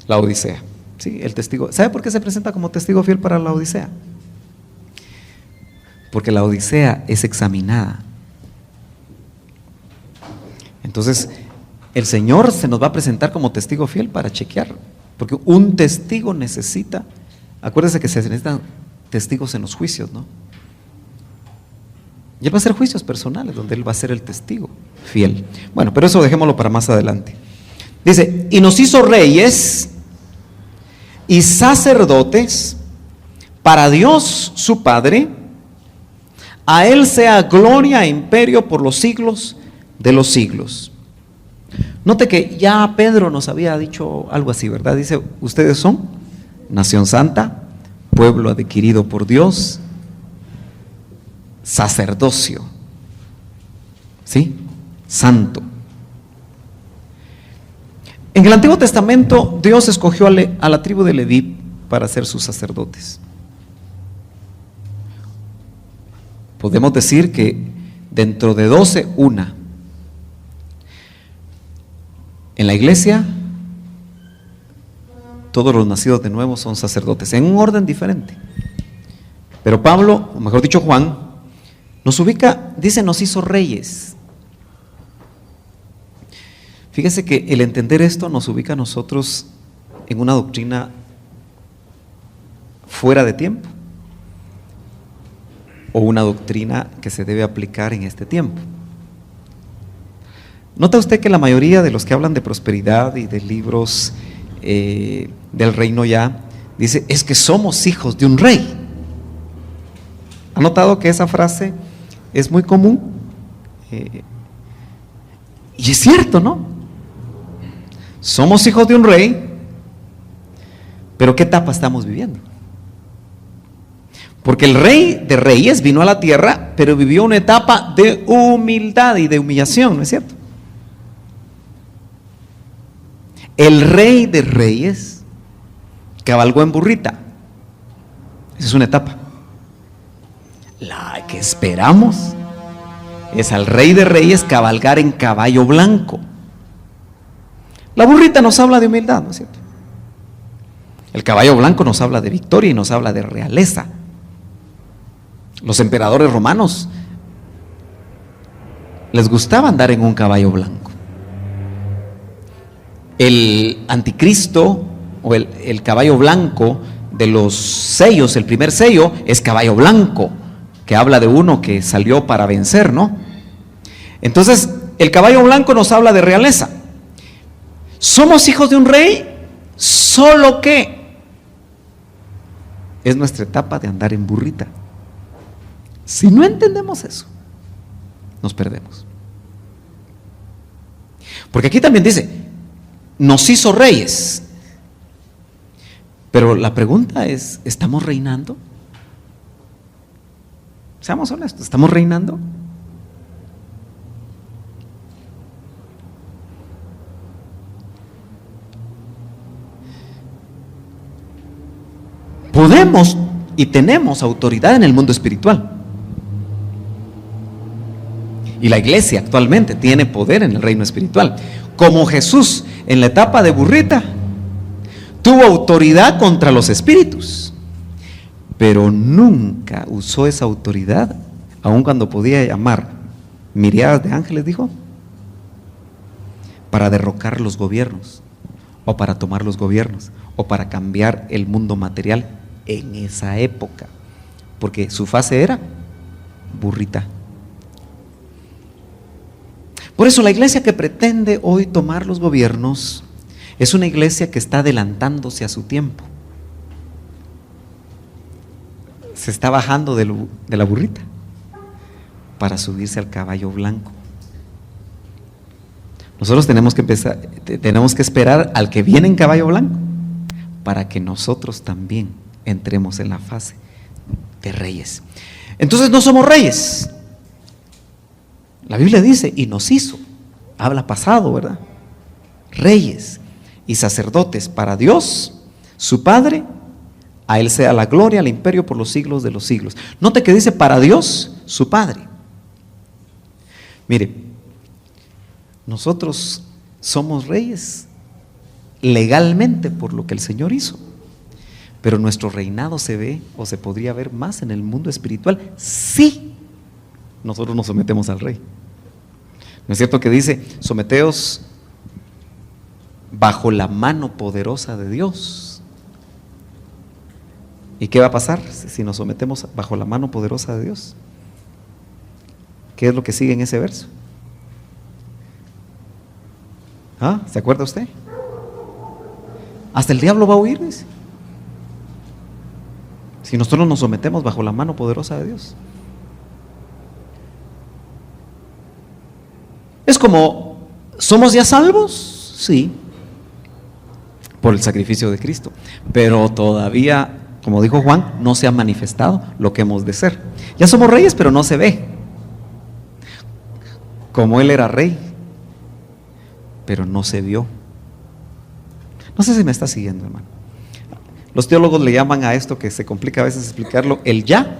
La Odisea. Sí, el testigo. ¿Sabe por qué se presenta como testigo fiel para la Odisea? Porque la Odisea es examinada. Entonces, el Señor se nos va a presentar como testigo fiel para chequear. Porque un testigo necesita, acuérdense que se necesitan testigos en los juicios, ¿no? Y Él va a hacer juicios personales, donde Él va a ser el testigo fiel. Bueno, pero eso dejémoslo para más adelante. Dice: y nos hizo reyes y sacerdotes para Dios su Padre. A Él sea gloria e imperio por los siglos de los siglos. Note que ya Pedro nos había dicho algo así, ¿verdad? Dice: ustedes son nación santa, pueblo adquirido por Dios, sacerdocio, ¿sí? Santo. En el Antiguo Testamento Dios escogió a la tribu de Leví para ser sus sacerdotes. Podemos decir que dentro de 12, una. En la iglesia, todos los nacidos de nuevo son sacerdotes, en un orden diferente. Pero Pablo, o mejor dicho Juan, nos ubica, dice, nos hizo reyes. Fíjese que el entender esto nos ubica a nosotros en una doctrina fuera de tiempo, o una doctrina que se debe aplicar en este tiempo. ¿Nota usted que la mayoría de los que hablan de prosperidad y de libros del reino ya, dice, es que somos hijos de un rey? ¿Ha notado que esa frase es muy común? Y es cierto, ¿no? Somos hijos de un rey, pero ¿qué etapa estamos viviendo? Porque el rey de reyes vino a la tierra, pero vivió una etapa de humildad y de humillación, ¿no es cierto? El rey de reyes cabalgó en burrita. Esa es una etapa. La que esperamos es al Rey de Reyes cabalgar en caballo blanco. La burrita nos habla de humildad, ¿no es cierto? El caballo blanco nos habla de victoria y nos habla de realeza. Los emperadores romanos les gustaba andar en un caballo blanco. El anticristo o el caballo blanco de los sellos, el primer sello es caballo blanco, que habla de uno que salió para vencer, ¿no? Entonces, el caballo blanco nos habla de realeza. Somos hijos de un rey, solo que es nuestra etapa de andar en burrita. Si no entendemos eso, nos perdemos. Porque aquí también dice, nos hizo reyes. Pero la pregunta es, ¿estamos reinando? Seamos honestos, ¿estamos reinando? Podemos y tenemos autoridad en el mundo espiritual. Y la iglesia actualmente tiene poder en el reino espiritual. Como Jesús en la etapa de burrita tuvo autoridad contra los espíritus, pero nunca usó esa autoridad, aun cuando podía llamar miríadas de ángeles, dijo, para derrocar los gobiernos, o para tomar los gobiernos, o para cambiar el mundo material en esa época, porque su fase era burrita. Por eso la iglesia que pretende hoy tomar los gobiernos es una iglesia que está adelantándose a su tiempo. Se está bajando de la burrita para subirse al caballo blanco. Nosotros tenemos que esperar al que viene en caballo blanco para que nosotros también entremos en la fase de reyes. Entonces no somos reyes. La Biblia dice, y nos hizo, habla pasado, ¿verdad? Reyes y sacerdotes para Dios, su Padre, a Él sea la gloria, el imperio por los siglos de los siglos. Note que dice para Dios, su Padre. Mire, nosotros somos reyes legalmente por lo que el Señor hizo, pero nuestro reinado se ve o se podría ver más en el mundo espiritual si nosotros nos sometemos al Rey. ¿No es cierto que dice, someteos bajo la mano poderosa de Dios? ¿Y qué va a pasar si nos sometemos bajo la mano poderosa de Dios? ¿Qué es lo que sigue en ese verso? ¿Ah? ¿Se acuerda usted? Hasta el diablo va a huir, dice. Si nosotros nos sometemos bajo la mano poderosa de Dios. Es como, ¿somos ya salvos? Sí, por el sacrificio de Cristo, pero todavía, como dijo Juan, no se ha manifestado lo que hemos de ser. Ya somos reyes, pero no se ve, como Él era rey, pero no se vio. No sé si me está siguiendo, hermano. Los teólogos le llaman a esto, que se complica a veces explicarlo, el ya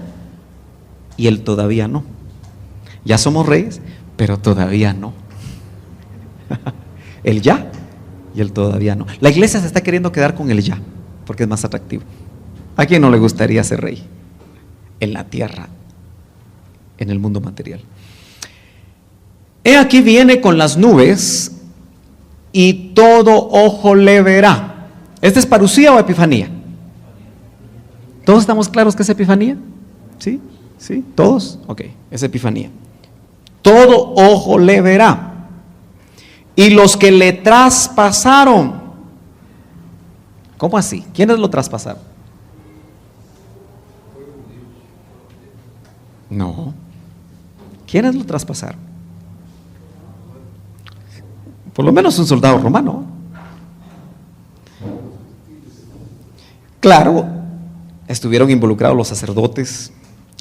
y el todavía no. Ya somos reyes, pero todavía no. El ya y el todavía no. La iglesia se está queriendo quedar con el ya, porque es más atractivo. ¿A quién no le gustaría ser rey? En la tierra, en el mundo material. He aquí viene con las nubes y todo ojo le verá. ¿Esta es parucía o epifanía? ¿Todos estamos claros que es epifanía? ¿Sí? ¿Sí? ¿Todos? Ok, es epifanía. Todo ojo le verá. Y los que le traspasaron. ¿Cómo así? ¿Quiénes lo traspasaron? No. ¿Quiénes lo traspasaron? Por lo menos un soldado romano. Claro, estuvieron involucrados los sacerdotes,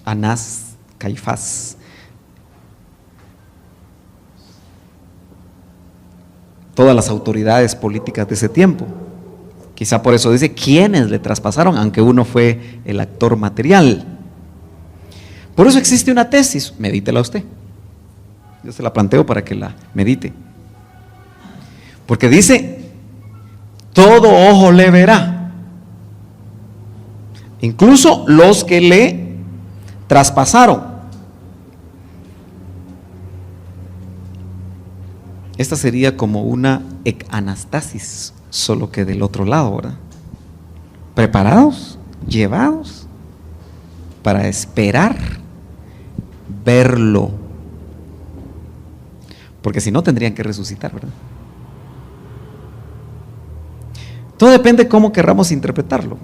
Anás, Caifás, todas las autoridades políticas de ese tiempo. Quizá por eso dice quiénes le traspasaron, aunque uno fue el actor material. Por eso existe una tesis, medítela usted. Yo se la planteo para que la medite. Porque dice, todo ojo le verá. Incluso los que le traspasaron. Esta sería como una anastasis, solo que del otro lado, ¿verdad? Preparados, llevados para esperar verlo. Porque si no tendrían que resucitar, ¿verdad? Todo depende cómo querramos interpretarlo.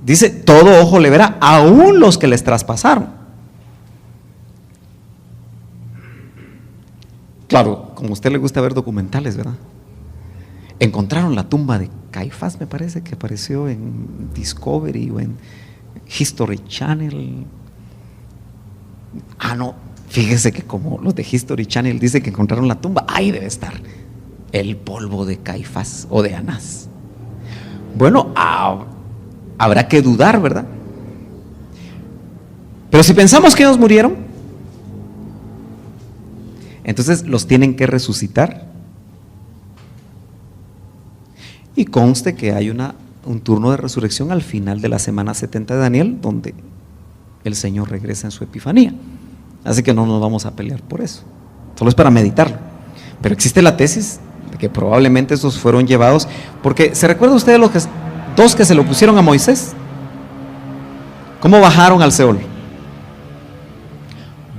Dice, todo ojo le verá, aún los que les traspasaron. Claro, como a usted le gusta ver documentales, ¿verdad? Encontraron la tumba de Caifás, me parece que apareció en Discovery o en History Channel. No, fíjese que como los de History Channel dicen que encontraron la tumba, ahí debe estar el polvo de Caifás o de Anás. Bueno, habrá que dudar, ¿verdad? Pero si pensamos que ellos murieron, entonces los tienen que resucitar. Y conste que hay un turno de resurrección al final de la semana 70 de Daniel, donde el Señor regresa en su epifanía. Así que no nos vamos a pelear por eso, solo es para meditarlo. Pero existe la tesis de que probablemente esos fueron llevados, porque ¿se recuerda usted de los dos que se lo pusieron a Moisés? ¿Cómo bajaron al Seol?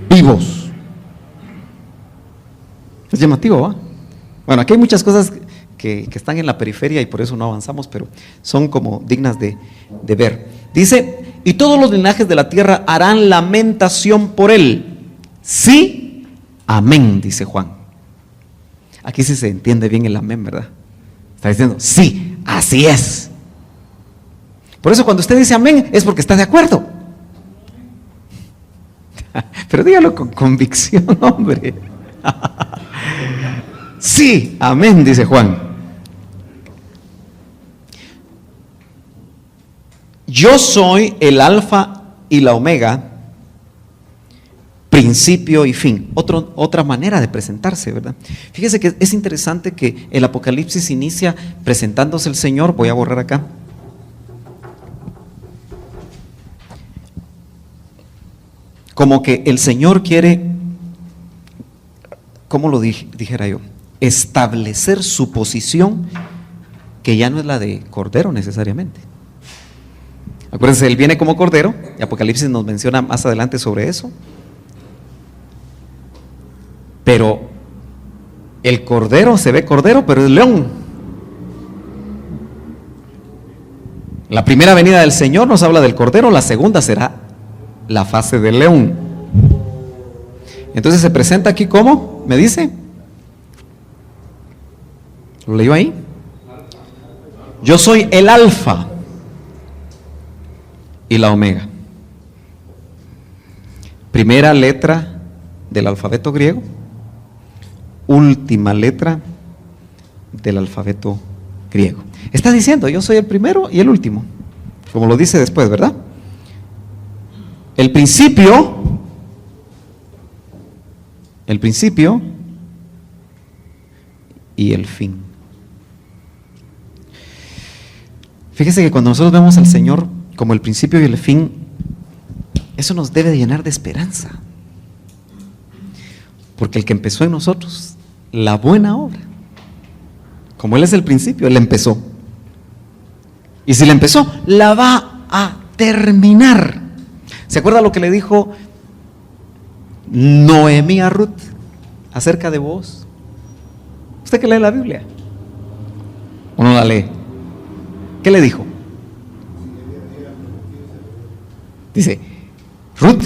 Vivos. Es llamativo, ¿va? Bueno, aquí hay muchas cosas que están en la periferia y por eso no avanzamos, pero son como dignas de ver. Dice, y todos los linajes de la tierra harán lamentación por él. Sí, amén, dice Juan. Aquí sí se entiende bien el amén, ¿verdad? Está diciendo, sí, así es. Por eso cuando usted dice amén es porque está de acuerdo. Pero dígalo con convicción, hombre. Sí, amén, dice Juan. Yo soy el alfa y la omega, principio y fin. Otra manera de presentarse, ¿verdad? Fíjese que es interesante que el Apocalipsis inicia presentándose el Señor. Voy a borrar acá. Como que el Señor quiere, ¿cómo lo dijera yo? Establecer su posición, que ya no es la de Cordero necesariamente. Acuérdense, Él viene como Cordero, y Apocalipsis nos menciona más adelante sobre eso. Pero el Cordero se ve Cordero, pero es león. La primera venida del Señor nos habla del Cordero, la segunda será la fase del león. Entonces se presenta aquí como, ¿me dice? ¿Lo leyó ahí? Yo soy el alfa y la omega. Primera letra del alfabeto griego, última letra del alfabeto griego. Está diciendo, yo soy el primero y el último, como lo dice después, ¿verdad? El principio y el fin. Fíjese que cuando nosotros vemos al Señor como el principio y el fin, eso nos debe de llenar de esperanza. Porque el que empezó en nosotros la buena obra, como Él es el principio, Él empezó. Y si la empezó, la va a terminar. ¿Se acuerda lo que le dijo Noemí a Ruth acerca de vos? ¿Usted que lee la Biblia? ¿O no la lee? ¿Qué le dijo? Dice, Ruth,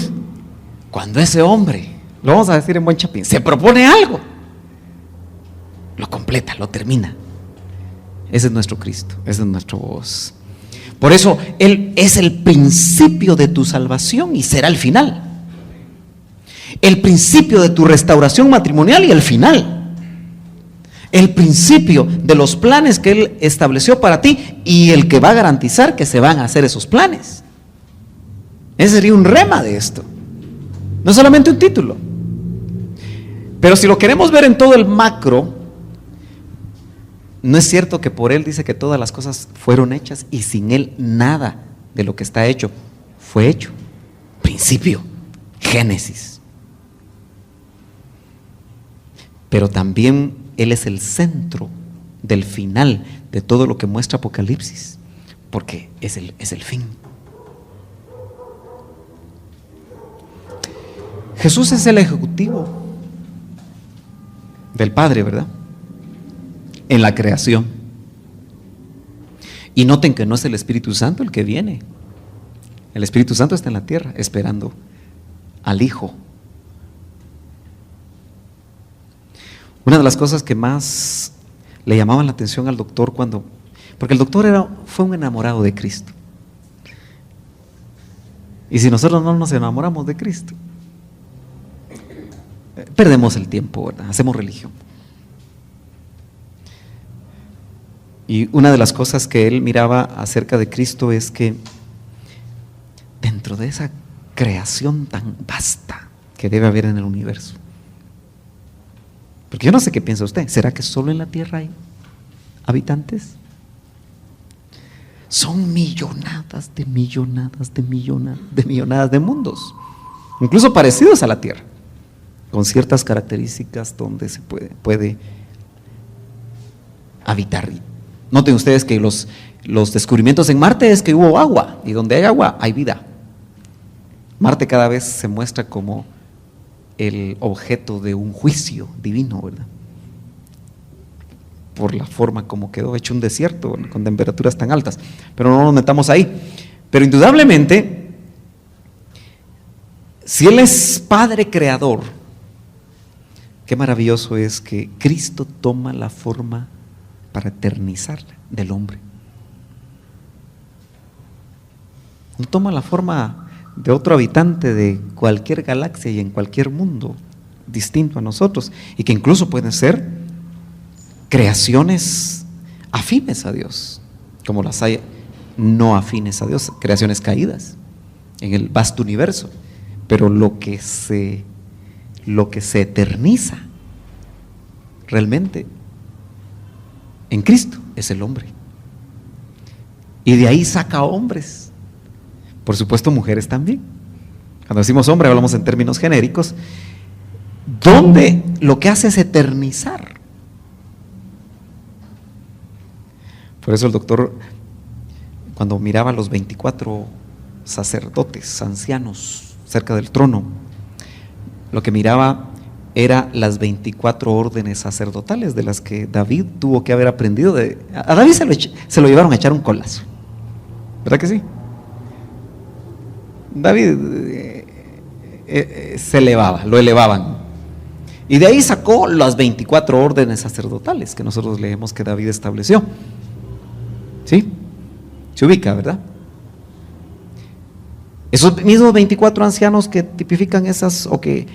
cuando ese hombre, lo vamos a decir en buen chapín, se propone algo, lo completa, lo termina. Ese es nuestro Cristo, ese es nuestro voz. Por eso Él es el principio de tu salvación y será el final. El principio de tu restauración matrimonial y el final. El principio de los planes que Él estableció para ti y el que va a garantizar que se van a hacer esos planes. Ese sería un rema de esto. No es solamente un título. Pero si lo queremos ver en todo el macro, no es cierto que por Él dice que todas las cosas fueron hechas y sin Él nada de lo que está hecho fue hecho. Principio, Génesis. Pero también Él es el centro del final de todo lo que muestra Apocalipsis, porque es el fin. Jesús es el ejecutivo del Padre, ¿verdad? En la creación. Y noten que no es el Espíritu Santo el que viene. El Espíritu Santo está en la tierra esperando al Hijo. Una de las cosas que más le llamaban la atención al doctor porque el doctor fue un enamorado de Cristo. Y si nosotros no nos enamoramos de Cristo, perdemos el tiempo, ¿verdad? Hacemos religión. Y una de las cosas que él miraba acerca de Cristo es que dentro de esa creación tan vasta que debe haber en el universo, porque yo no sé qué piensa usted, ¿será que solo en la tierra hay habitantes? Son millonadas de mundos, incluso parecidos a la tierra, con ciertas características donde se puede habitar. Noten ustedes que los descubrimientos en Marte es que hubo agua, y donde hay agua hay vida. Marte cada vez se muestra como el objeto de un juicio divino, ¿verdad? Por la forma como quedó hecho un desierto, ¿verdad? Con temperaturas tan altas, pero no nos metamos ahí. Pero indudablemente, si Él es Padre Creador, qué maravilloso es que Cristo toma la forma para eternizarla del hombre. No toma la forma de otro habitante de cualquier galaxia y en cualquier mundo distinto a nosotros, y que incluso pueden ser creaciones afines a Dios, como las hay no afines a Dios, creaciones caídas en el vasto universo. Pero lo que se eterniza realmente en Cristo es el hombre, y de ahí saca hombres, por supuesto mujeres también. Cuando decimos hombre hablamos en términos genéricos, donde lo que hace es eternizar. Por eso el doctor, cuando miraba a los 24 sacerdotes ancianos cerca del trono, lo que miraba era las 24 órdenes sacerdotales de las que David tuvo que haber aprendido. A David se lo llevaron a echar un colazo, ¿verdad que sí? David se elevaba, lo elevaban, y de ahí sacó las 24 órdenes sacerdotales que nosotros leemos que David estableció. ¿Sí? Se ubica, ¿verdad? Esos mismos 24 ancianos que tipifican esas, o que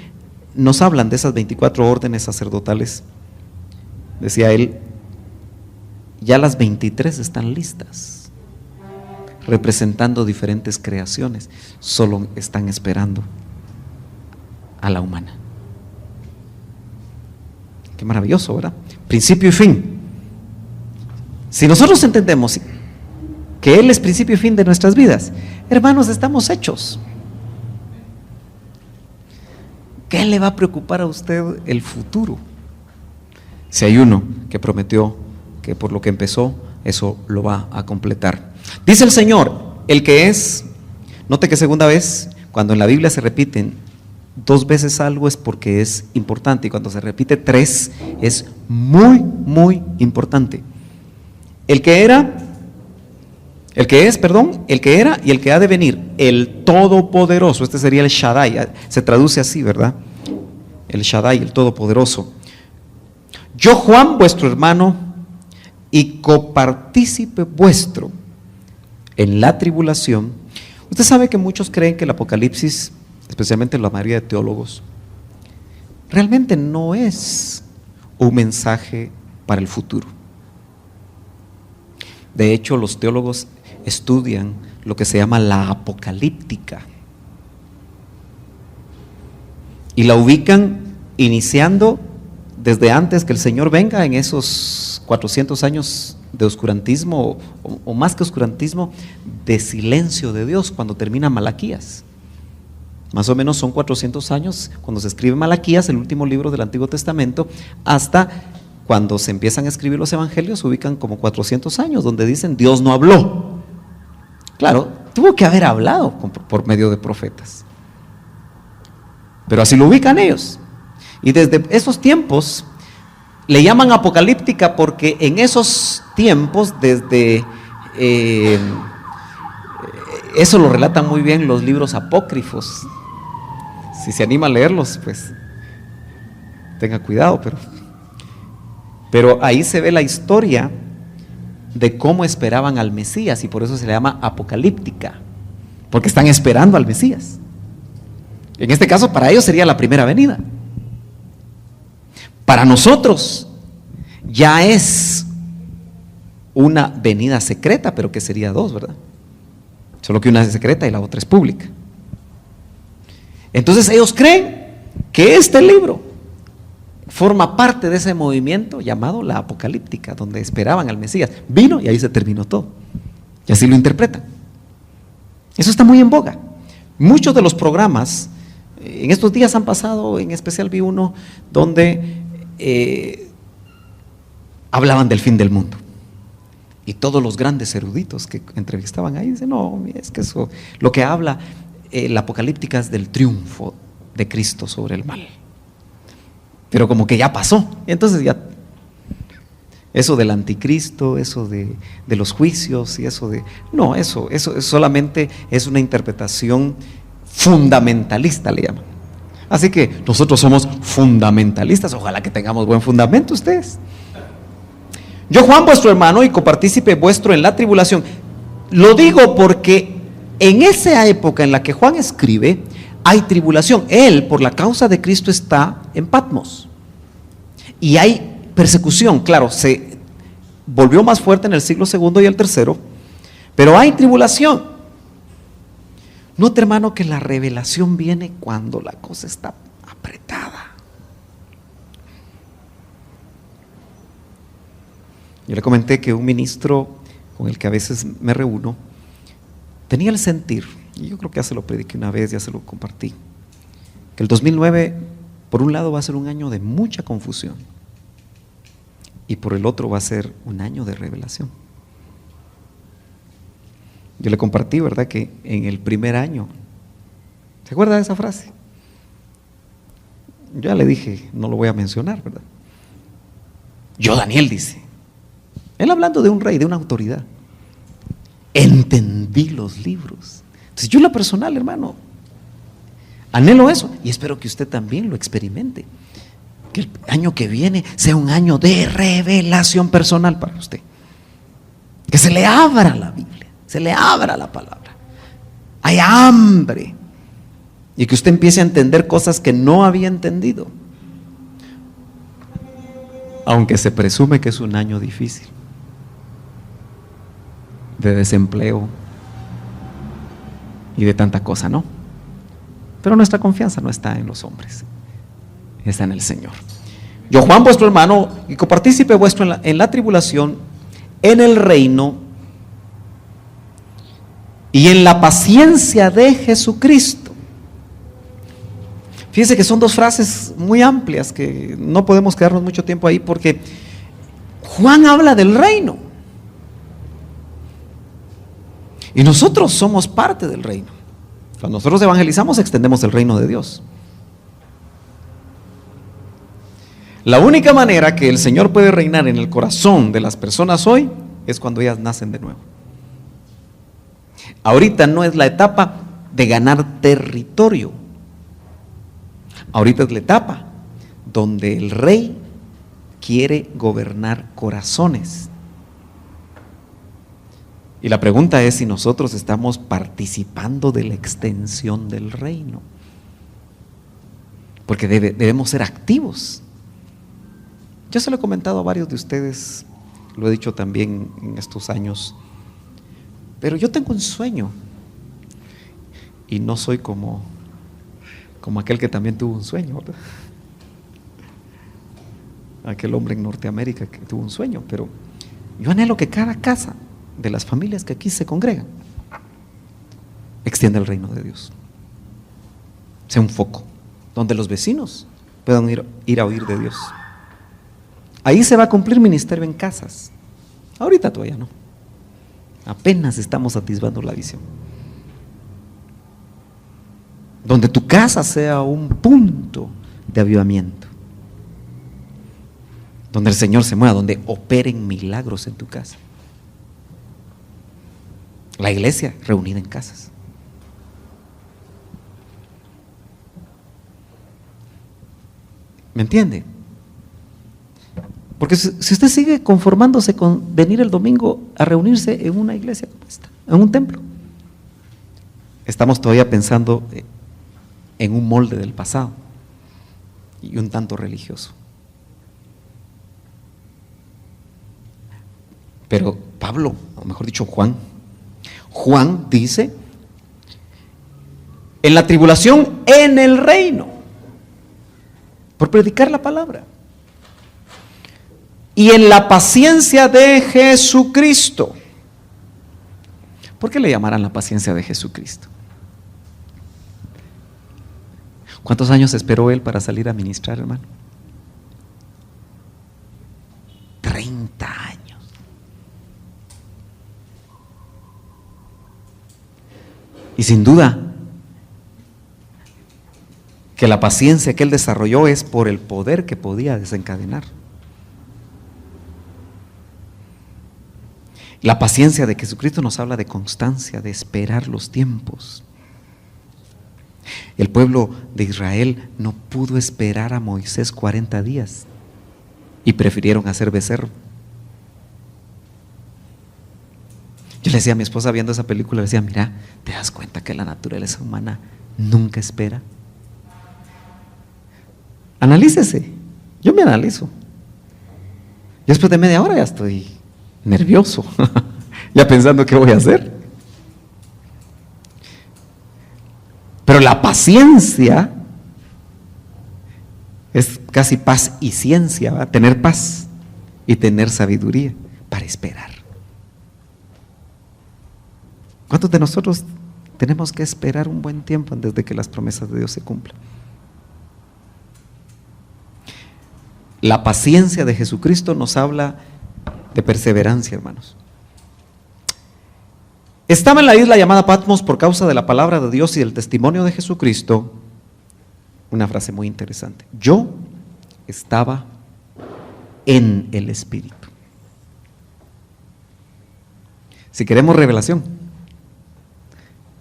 nos hablan de esas 24 órdenes sacerdotales, decía él, ya las 23 están listas, representando diferentes creaciones, solo están esperando a la humana. Qué maravilloso, ¿verdad? Principio y fin. Si nosotros entendemos que Él es principio y fin de nuestras vidas, hermanos, estamos hechos. ¿Qué le va a preocupar a usted el futuro? Si hay uno que prometió que por lo que empezó, eso lo va a completar. Dice el Señor, el que es, note que segunda vez, cuando en la Biblia se repiten 2 veces algo es porque es importante, y cuando se repite 3 es muy, muy importante. El que era, el que es, perdón, el que era y el que ha de venir, el Todopoderoso. Este sería el Shaddai, se traduce así, ¿verdad? El Shaddai, el Todopoderoso. Yo, Juan, vuestro hermano y copartícipe vuestro en la tribulación. Usted sabe que muchos creen que el Apocalipsis, especialmente la mayoría de teólogos, realmente no es un mensaje para el futuro. De hecho, los teólogos estudian lo que se llama la apocalíptica. y la ubican iniciando desde antes que el Señor venga, en esos 400 años de oscurantismo, o más que oscurantismo, de silencio de Dios, cuando termina Malaquías. Más o menos son 400 años cuando se escribe Malaquías, el último libro del Antiguo Testamento, hasta cuando se empiezan a escribir los evangelios, se ubican como 400 años, donde dicen Dios no habló. Claro, tuvo que haber hablado por medio de profetas, pero así lo ubican ellos. Y desde esos tiempos le llaman apocalíptica, porque en esos tiempos, desde eso lo relatan muy bien los libros apócrifos. Si se anima a leerlos, pues tenga cuidado, pero ahí se ve la historia de cómo esperaban al Mesías, y por eso se le llama apocalíptica, porque están esperando al Mesías. En este caso, para ellos sería la primera venida. Para nosotros ya es una venida secreta, pero que sería dos, ¿verdad? Solo que una es secreta y la otra es pública. Entonces ellos creen que este libro forma parte de ese movimiento llamado la apocalíptica, donde esperaban al Mesías. Vino y ahí se terminó todo. Y así lo interpretan. Eso está muy en boga. Muchos de los programas, en estos días han pasado, en especial vi uno donde hablaban del fin del mundo. Y todos los grandes eruditos que entrevistaban ahí dicen, no, es que eso, lo que habla la apocalíptica es del triunfo de Cristo sobre el mal. Pero como que ya pasó. Entonces ya, eso del anticristo, eso de los juicios y eso de... No, eso solamente es una interpretación fundamentalista, le llaman. Así que nosotros somos fundamentalistas. Ojalá que tengamos buen fundamento ustedes. Yo, Juan, vuestro hermano y copartícipe vuestro en la tribulación, lo digo porque en esa época en la que Juan escribe, hay tribulación. Él, por la causa de Cristo, está en Patmos. Y hay persecución, claro, se volvió más fuerte en el siglo II y el III, pero hay tribulación. Note, hermano, que la revelación viene cuando la cosa está apretada. Yo le comenté que un ministro con el que a veces me reúno tenía el sentir, y yo creo que ya se lo prediqué una vez, ya se lo compartí, que el 2009 por un lado va a ser un año de mucha confusión y por el otro va a ser un año de revelación. Yo le compartí, ¿verdad?, que en el primer año, ¿se acuerda de esa frase? Yo ya le dije, no lo voy a mencionar, ¿verdad? Yo, Daniel, dice, él hablando de un rey, de una autoridad, entendí los libros. Entonces yo en lo personal, hermano, anhelo eso y espero que usted también lo experimente. Que el año que viene sea un año de revelación personal para usted. Que se le abra la Biblia, se le abra la palabra. Hay hambre. Y que usted empiece a entender cosas que no había entendido. Aunque se presume que es un año difícil, de desempleo y de tanta cosa, ¿no? Pero nuestra confianza no está en los hombres, está en el Señor. Yo, Juan, vuestro hermano y copartícipe vuestro en la tribulación, en el reino y en la paciencia de Jesucristo. Fíjense que son dos frases muy amplias que no podemos quedarnos mucho tiempo ahí, porque Juan habla del reino y nosotros somos parte del reino. Cuando nosotros evangelizamos, extendemos el reino de Dios. La única manera que el Señor puede reinar en el corazón de las personas hoy es cuando ellas nacen de nuevo. Ahorita no es la etapa de ganar territorio. Ahorita es la etapa donde el rey quiere gobernar corazones. Y la pregunta es si nosotros estamos participando de la extensión del reino. Porque debemos ser activos. Yo se lo he comentado a varios de ustedes, lo he dicho también en estos años, pero yo tengo un sueño y no soy como como aquel que también tuvo un sueño, ¿verdad? Aquel hombre en Norteamérica que tuvo un sueño. Pero yo anhelo que cada casa de las familias que aquí se congregan extienda el reino de Dios, sea un foco donde los vecinos puedan ir a oír de Dios. Ahí se va a cumplir ministerio en casas. Ahorita todavía no, apenas estamos atisbando la visión, donde tu casa sea un punto de avivamiento, donde el Señor se mueva, donde operen milagros en tu casa. La iglesia reunida en casas. ¿Me entiende? Porque si usted sigue conformándose con venir el domingo a reunirse en una iglesia como esta, en un templo, estamos todavía pensando en un molde del pasado y un tanto religioso. Pero Pablo, o mejor dicho Juan dice: en la tribulación, en el reino, por predicar la palabra, y en la paciencia de Jesucristo. ¿Por qué le llamarán la paciencia de Jesucristo? ¿Cuántos años esperó él para salir a ministrar, hermano? 30 años. Y sin duda que la paciencia que él desarrolló es por el poder que podía desencadenar. La paciencia de Jesucristo nos habla de constancia, de esperar los tiempos. El pueblo de Israel no pudo esperar a Moisés 40 días y prefirieron hacer becerro. Yo le decía a mi esposa viendo esa película, le decía: mira, ¿te das cuenta que la naturaleza humana nunca espera? Analícese. Yo me analizo. Y después de media hora ya estoy nervioso, ya pensando qué voy a hacer. Pero la paciencia es casi paz y ciencia, ¿verdad? Tener paz y tener sabiduría para esperar. ¿Cuántos de nosotros tenemos que esperar un buen tiempo antes de que las promesas de Dios se cumplan? La paciencia de Jesucristo nos habla de perseverancia, hermanos. Estaba en la isla llamada Patmos por causa de la palabra de Dios y del testimonio de Jesucristo. Una frase muy interesante: yo estaba en el Espíritu. Si queremos revelación,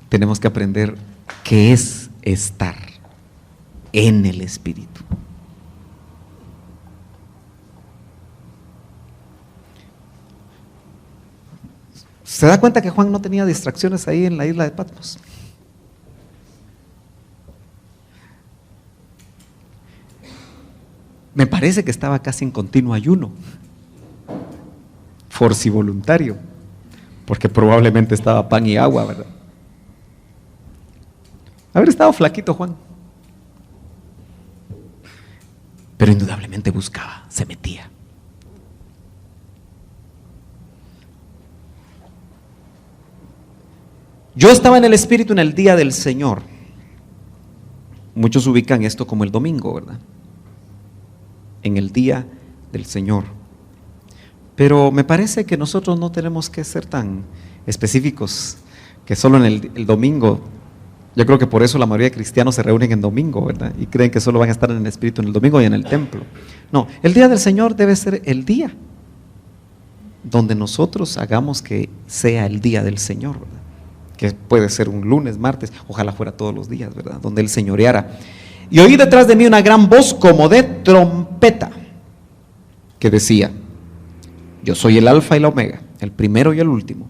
tenemos que aprender qué es estar en el Espíritu. ¿Se da cuenta que Juan no tenía distracciones ahí en la isla de Patmos? Me parece que estaba casi en continuo ayuno, forcivoluntario, porque probablemente estaba pan y agua, ¿verdad? Haber estado flaquito Juan, pero indudablemente buscaba, se metía. Yo estaba en el Espíritu en el día del Señor. Muchos ubican esto como el domingo, ¿verdad? En el día del Señor. Pero me parece que nosotros no tenemos que ser tan específicos que solo en el domingo. Yo creo que por eso la mayoría de cristianos se reúnen en domingo, ¿verdad? Y creen que solo van a estar en el Espíritu en el domingo y en el templo. No, el día del Señor debe ser el día donde nosotros hagamos que sea el día del Señor, ¿verdad? Que puede ser un lunes, martes, ojalá fuera todos los días, ¿verdad? Donde Él señoreara. Y oí detrás de mí una gran voz como de trompeta que decía: yo soy el alfa y la omega, el primero y el último.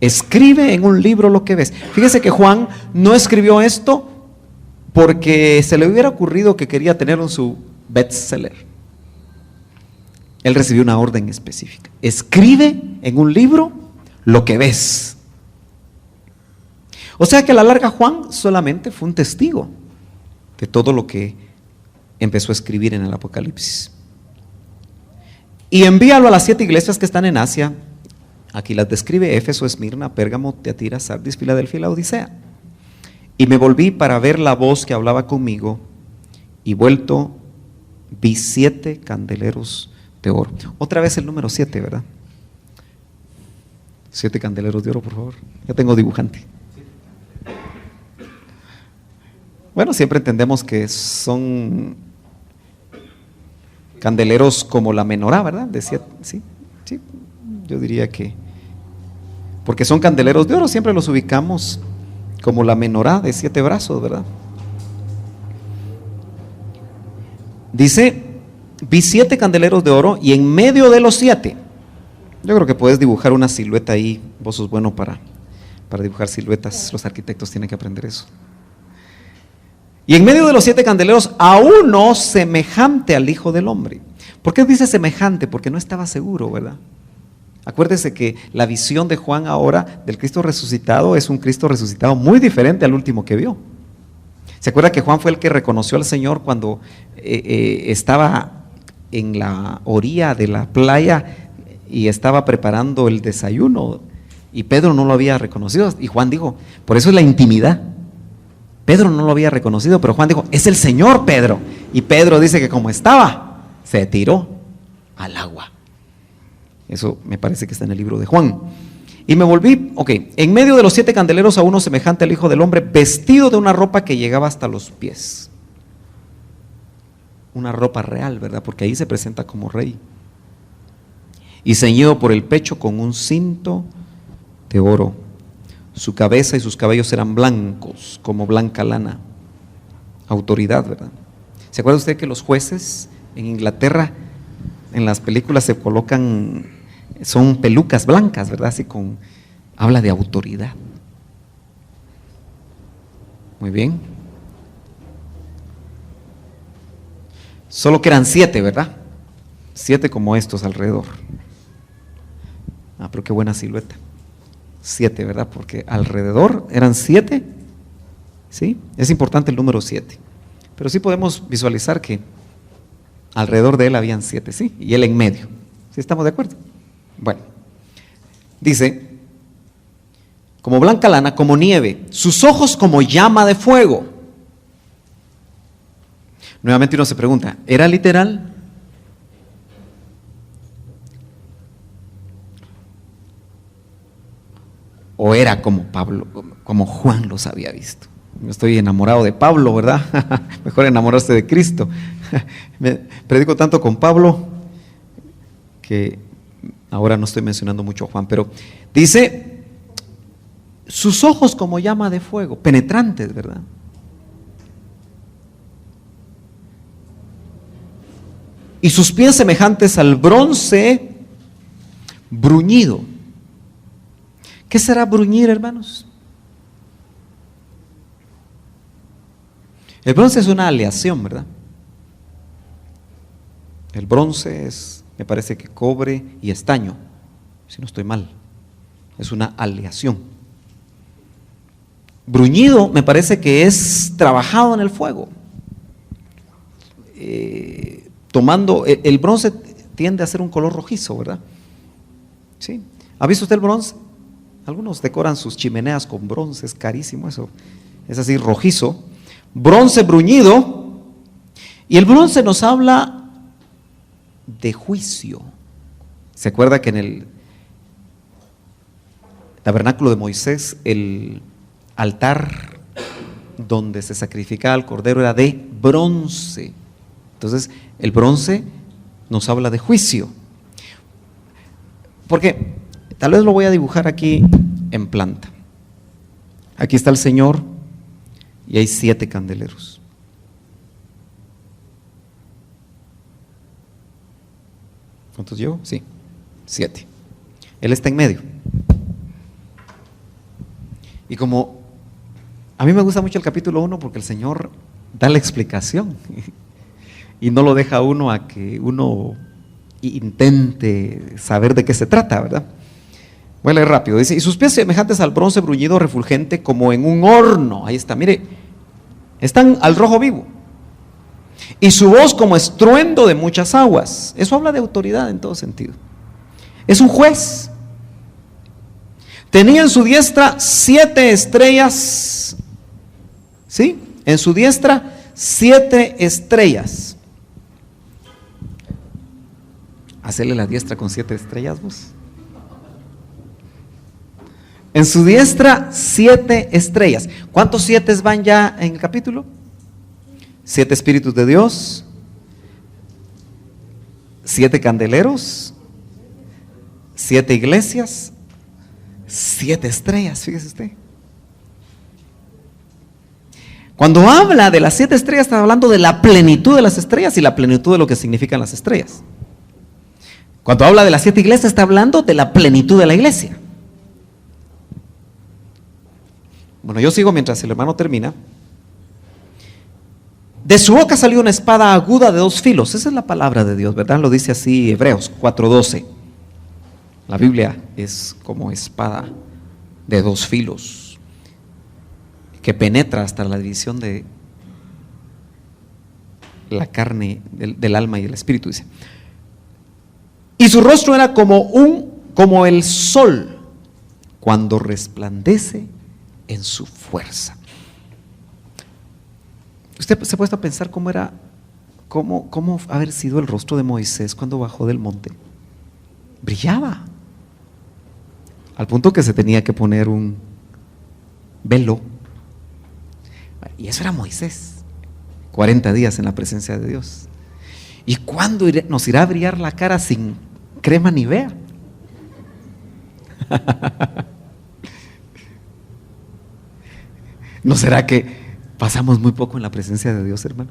Escribe en un libro lo que ves. Fíjese que Juan no escribió esto porque se le hubiera ocurrido que quería tenerlo en su bestseller. Él recibió una orden específica: escribe en un libro lo que ves. O sea que a la larga Juan solamente fue un testigo de todo lo que empezó a escribir en el Apocalipsis. Y envíalo a las 7 iglesias que están en Asia. Aquí las describe: Éfeso, Esmirna, Pérgamo, Tiatira, Sardis, Filadelfia y la Odisea. Y me volví para ver la voz que hablaba conmigo, y vuelto vi 7 candeleros de oro. Otra vez el número 7, ¿verdad? 7 candeleros de oro, por favor. Ya tengo dibujante. Bueno, siempre entendemos que son candeleros como la menorá, ¿verdad? De 7, sí, sí. Yo diría que, porque son candeleros de oro, siempre los ubicamos como la menorá de 7 brazos, ¿verdad? Dice: vi 7 candeleros de oro, y en medio de los 7, yo creo que puedes dibujar una silueta ahí. Vos sos bueno para dibujar siluetas, los arquitectos tienen que aprender eso. Y en medio de los 7 candeleros, a uno semejante al Hijo del Hombre. ¿Por qué dice semejante? Porque no estaba seguro, ¿verdad? Acuérdese que la visión de Juan ahora del Cristo resucitado es un Cristo resucitado muy diferente al último que vio. ¿Se acuerda que Juan fue el que reconoció al Señor cuando estaba en la orilla de la playa y estaba preparando el desayuno, y Pedro no lo había reconocido? Y Juan dijo, por eso es la intimidad. Pedro no lo había reconocido, pero Juan dijo: es el Señor, Pedro. Y Pedro dice que como estaba, se tiró al agua. Eso me parece que está en el libro de Juan. Y me volví, en medio de los 7 candeleros, a uno semejante al Hijo del Hombre, vestido de una ropa que llegaba hasta los pies. Una ropa real, ¿verdad? Porque ahí se presenta como rey. Y ceñido por el pecho con un cinto de oro. Su cabeza y sus cabellos eran blancos, como blanca lana. Autoridad, ¿verdad? ¿Se acuerda usted que los jueces en Inglaterra, en las películas se colocan, son pelucas blancas, ¿verdad? Así habla de autoridad. Muy bien. Solo que eran 7, ¿verdad? 7 como estos alrededor. Pero qué buena silueta. 7, ¿verdad? Porque alrededor eran 7. ¿Sí? Es importante el número 7. Pero sí podemos visualizar que alrededor de él habían 7, ¿sí? Y él en medio. ¿Sí estamos de acuerdo? Bueno, dice: como blanca lana, como nieve, sus ojos como llama de fuego. Nuevamente uno se pregunta, ¿era literal? ¿O era como Pablo, como Juan los había visto? Yo estoy enamorado de Pablo, ¿verdad? Mejor enamorarse de Cristo. Me predico tanto con Pablo que ahora no estoy mencionando mucho a Juan, pero dice: sus ojos como llama de fuego, penetrantes, ¿verdad? Y sus pies semejantes al bronce bruñido. ¿Qué será bruñir, hermanos? El bronce es una aleación, ¿verdad? El bronce es, me parece que cobre y estaño, si no estoy mal. Es una aleación. Bruñido me parece que es trabajado en el fuego. Tomando, el bronce tiende a ser un color rojizo, ¿verdad? ¿Sí? ¿Ha visto usted el bronce? Algunos decoran sus chimeneas con bronce, es carísimo eso. Es así, rojizo. Bronce bruñido. Y el bronce nos habla de juicio. ¿Se acuerda que en el tabernáculo de Moisés el altar donde se sacrificaba el cordero era de bronce? Entonces el bronce nos habla de juicio. Porque tal vez lo voy a dibujar aquí en planta. Aquí está el Señor y hay 7 candeleros. ¿Cuántos llevo? Sí, 7. Él está en medio. Y como a mí me gusta mucho el capítulo 1 porque el Señor da la explicación y no lo deja uno a que uno intente saber de qué se trata, ¿verdad? Voy a leer rápido. Dice: y sus pies semejantes al bronce bruñido refulgente como en un horno. Ahí está, mire, están al rojo vivo. y su voz como estruendo de muchas aguas. Eso habla de autoridad en todo sentido. Es un juez. Tenía en su diestra 7 estrellas. ¿Sí? En su diestra 7 estrellas. Hacerle la diestra con 7 estrellas, vos. En su diestra 7 estrellas. ¿Cuántos 7 van ya en el capítulo? 7 espíritus de Dios, 7 candeleros, 7 iglesias, 7 estrellas, fíjese usted. Cuando habla de las 7 estrellas, está hablando de la plenitud de las estrellas y la plenitud de lo que significan las estrellas. Cuando habla de las 7 iglesias, está hablando de la plenitud de la iglesia. Bueno, yo sigo mientras el hermano termina. De su boca salió una espada aguda de 2 filos. Esa es la palabra de Dios, ¿verdad? Lo dice así Hebreos 4:12. La Biblia es como espada de 2 filos que penetra hasta la división de la carne, del alma y el espíritu, dice. Y su rostro era como el sol cuando resplandece en su fuerza. Usted se ha puesto a pensar cómo haber sido el rostro de Moisés cuando bajó del monte. Brillaba, al punto que se tenía que poner un velo. Y eso era Moisés, 40 días en la presencia de Dios. ¿Y cuándo nos irá a brillar la cara sin crema Nivea? ¿No será que pasamos muy poco en la presencia de Dios, hermano?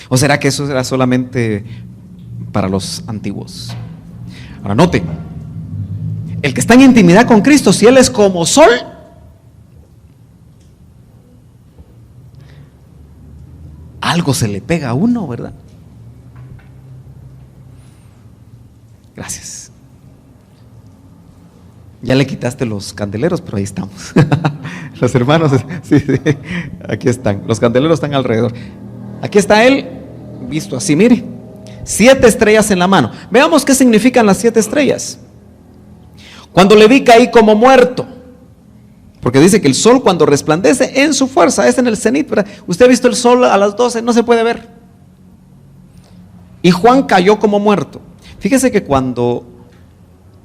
¿O será que eso era solamente para los antiguos? Ahora note, el que está en intimidad con Cristo, si Él es como sol, algo se le pega a uno, ¿verdad? Gracias. Ya le quitaste los candeleros, pero ahí estamos. Los hermanos, sí, aquí están. Los candeleros están alrededor. Aquí está él, visto así, mire. 7 estrellas en la mano. Veamos qué significan las 7 estrellas. Cuando le vi caí como muerto. Porque dice que el sol cuando resplandece en su fuerza, es en el cenit, ¿verdad? Usted ha visto el sol a las 12, no se puede ver. Y Juan cayó como muerto. Fíjese que cuando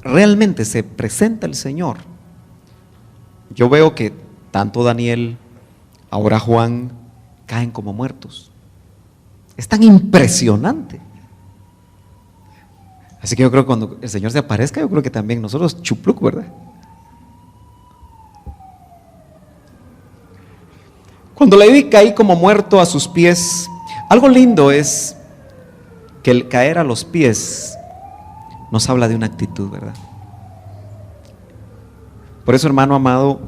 realmente se presenta el Señor, yo veo que tanto Daniel, ahora Juan, caen como muertos. Es tan impresionante. Así que yo creo que cuando el Señor se aparezca, yo creo que también nosotros chupluc, ¿verdad? Cuando le vi caí como muerto a sus pies. Algo lindo es que el caer a los pies nos habla de una actitud, ¿verdad? Por eso, hermano amado,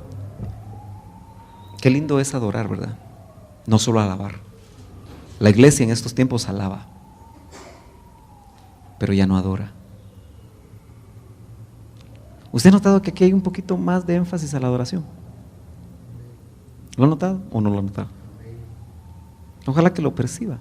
qué lindo es adorar, ¿verdad? No solo alabar. La iglesia en estos tiempos alaba, pero ya no adora. ¿Usted ha notado que aquí hay un poquito más de énfasis a la adoración? ¿Lo ha notado o no lo ha notado? Ojalá que lo perciba.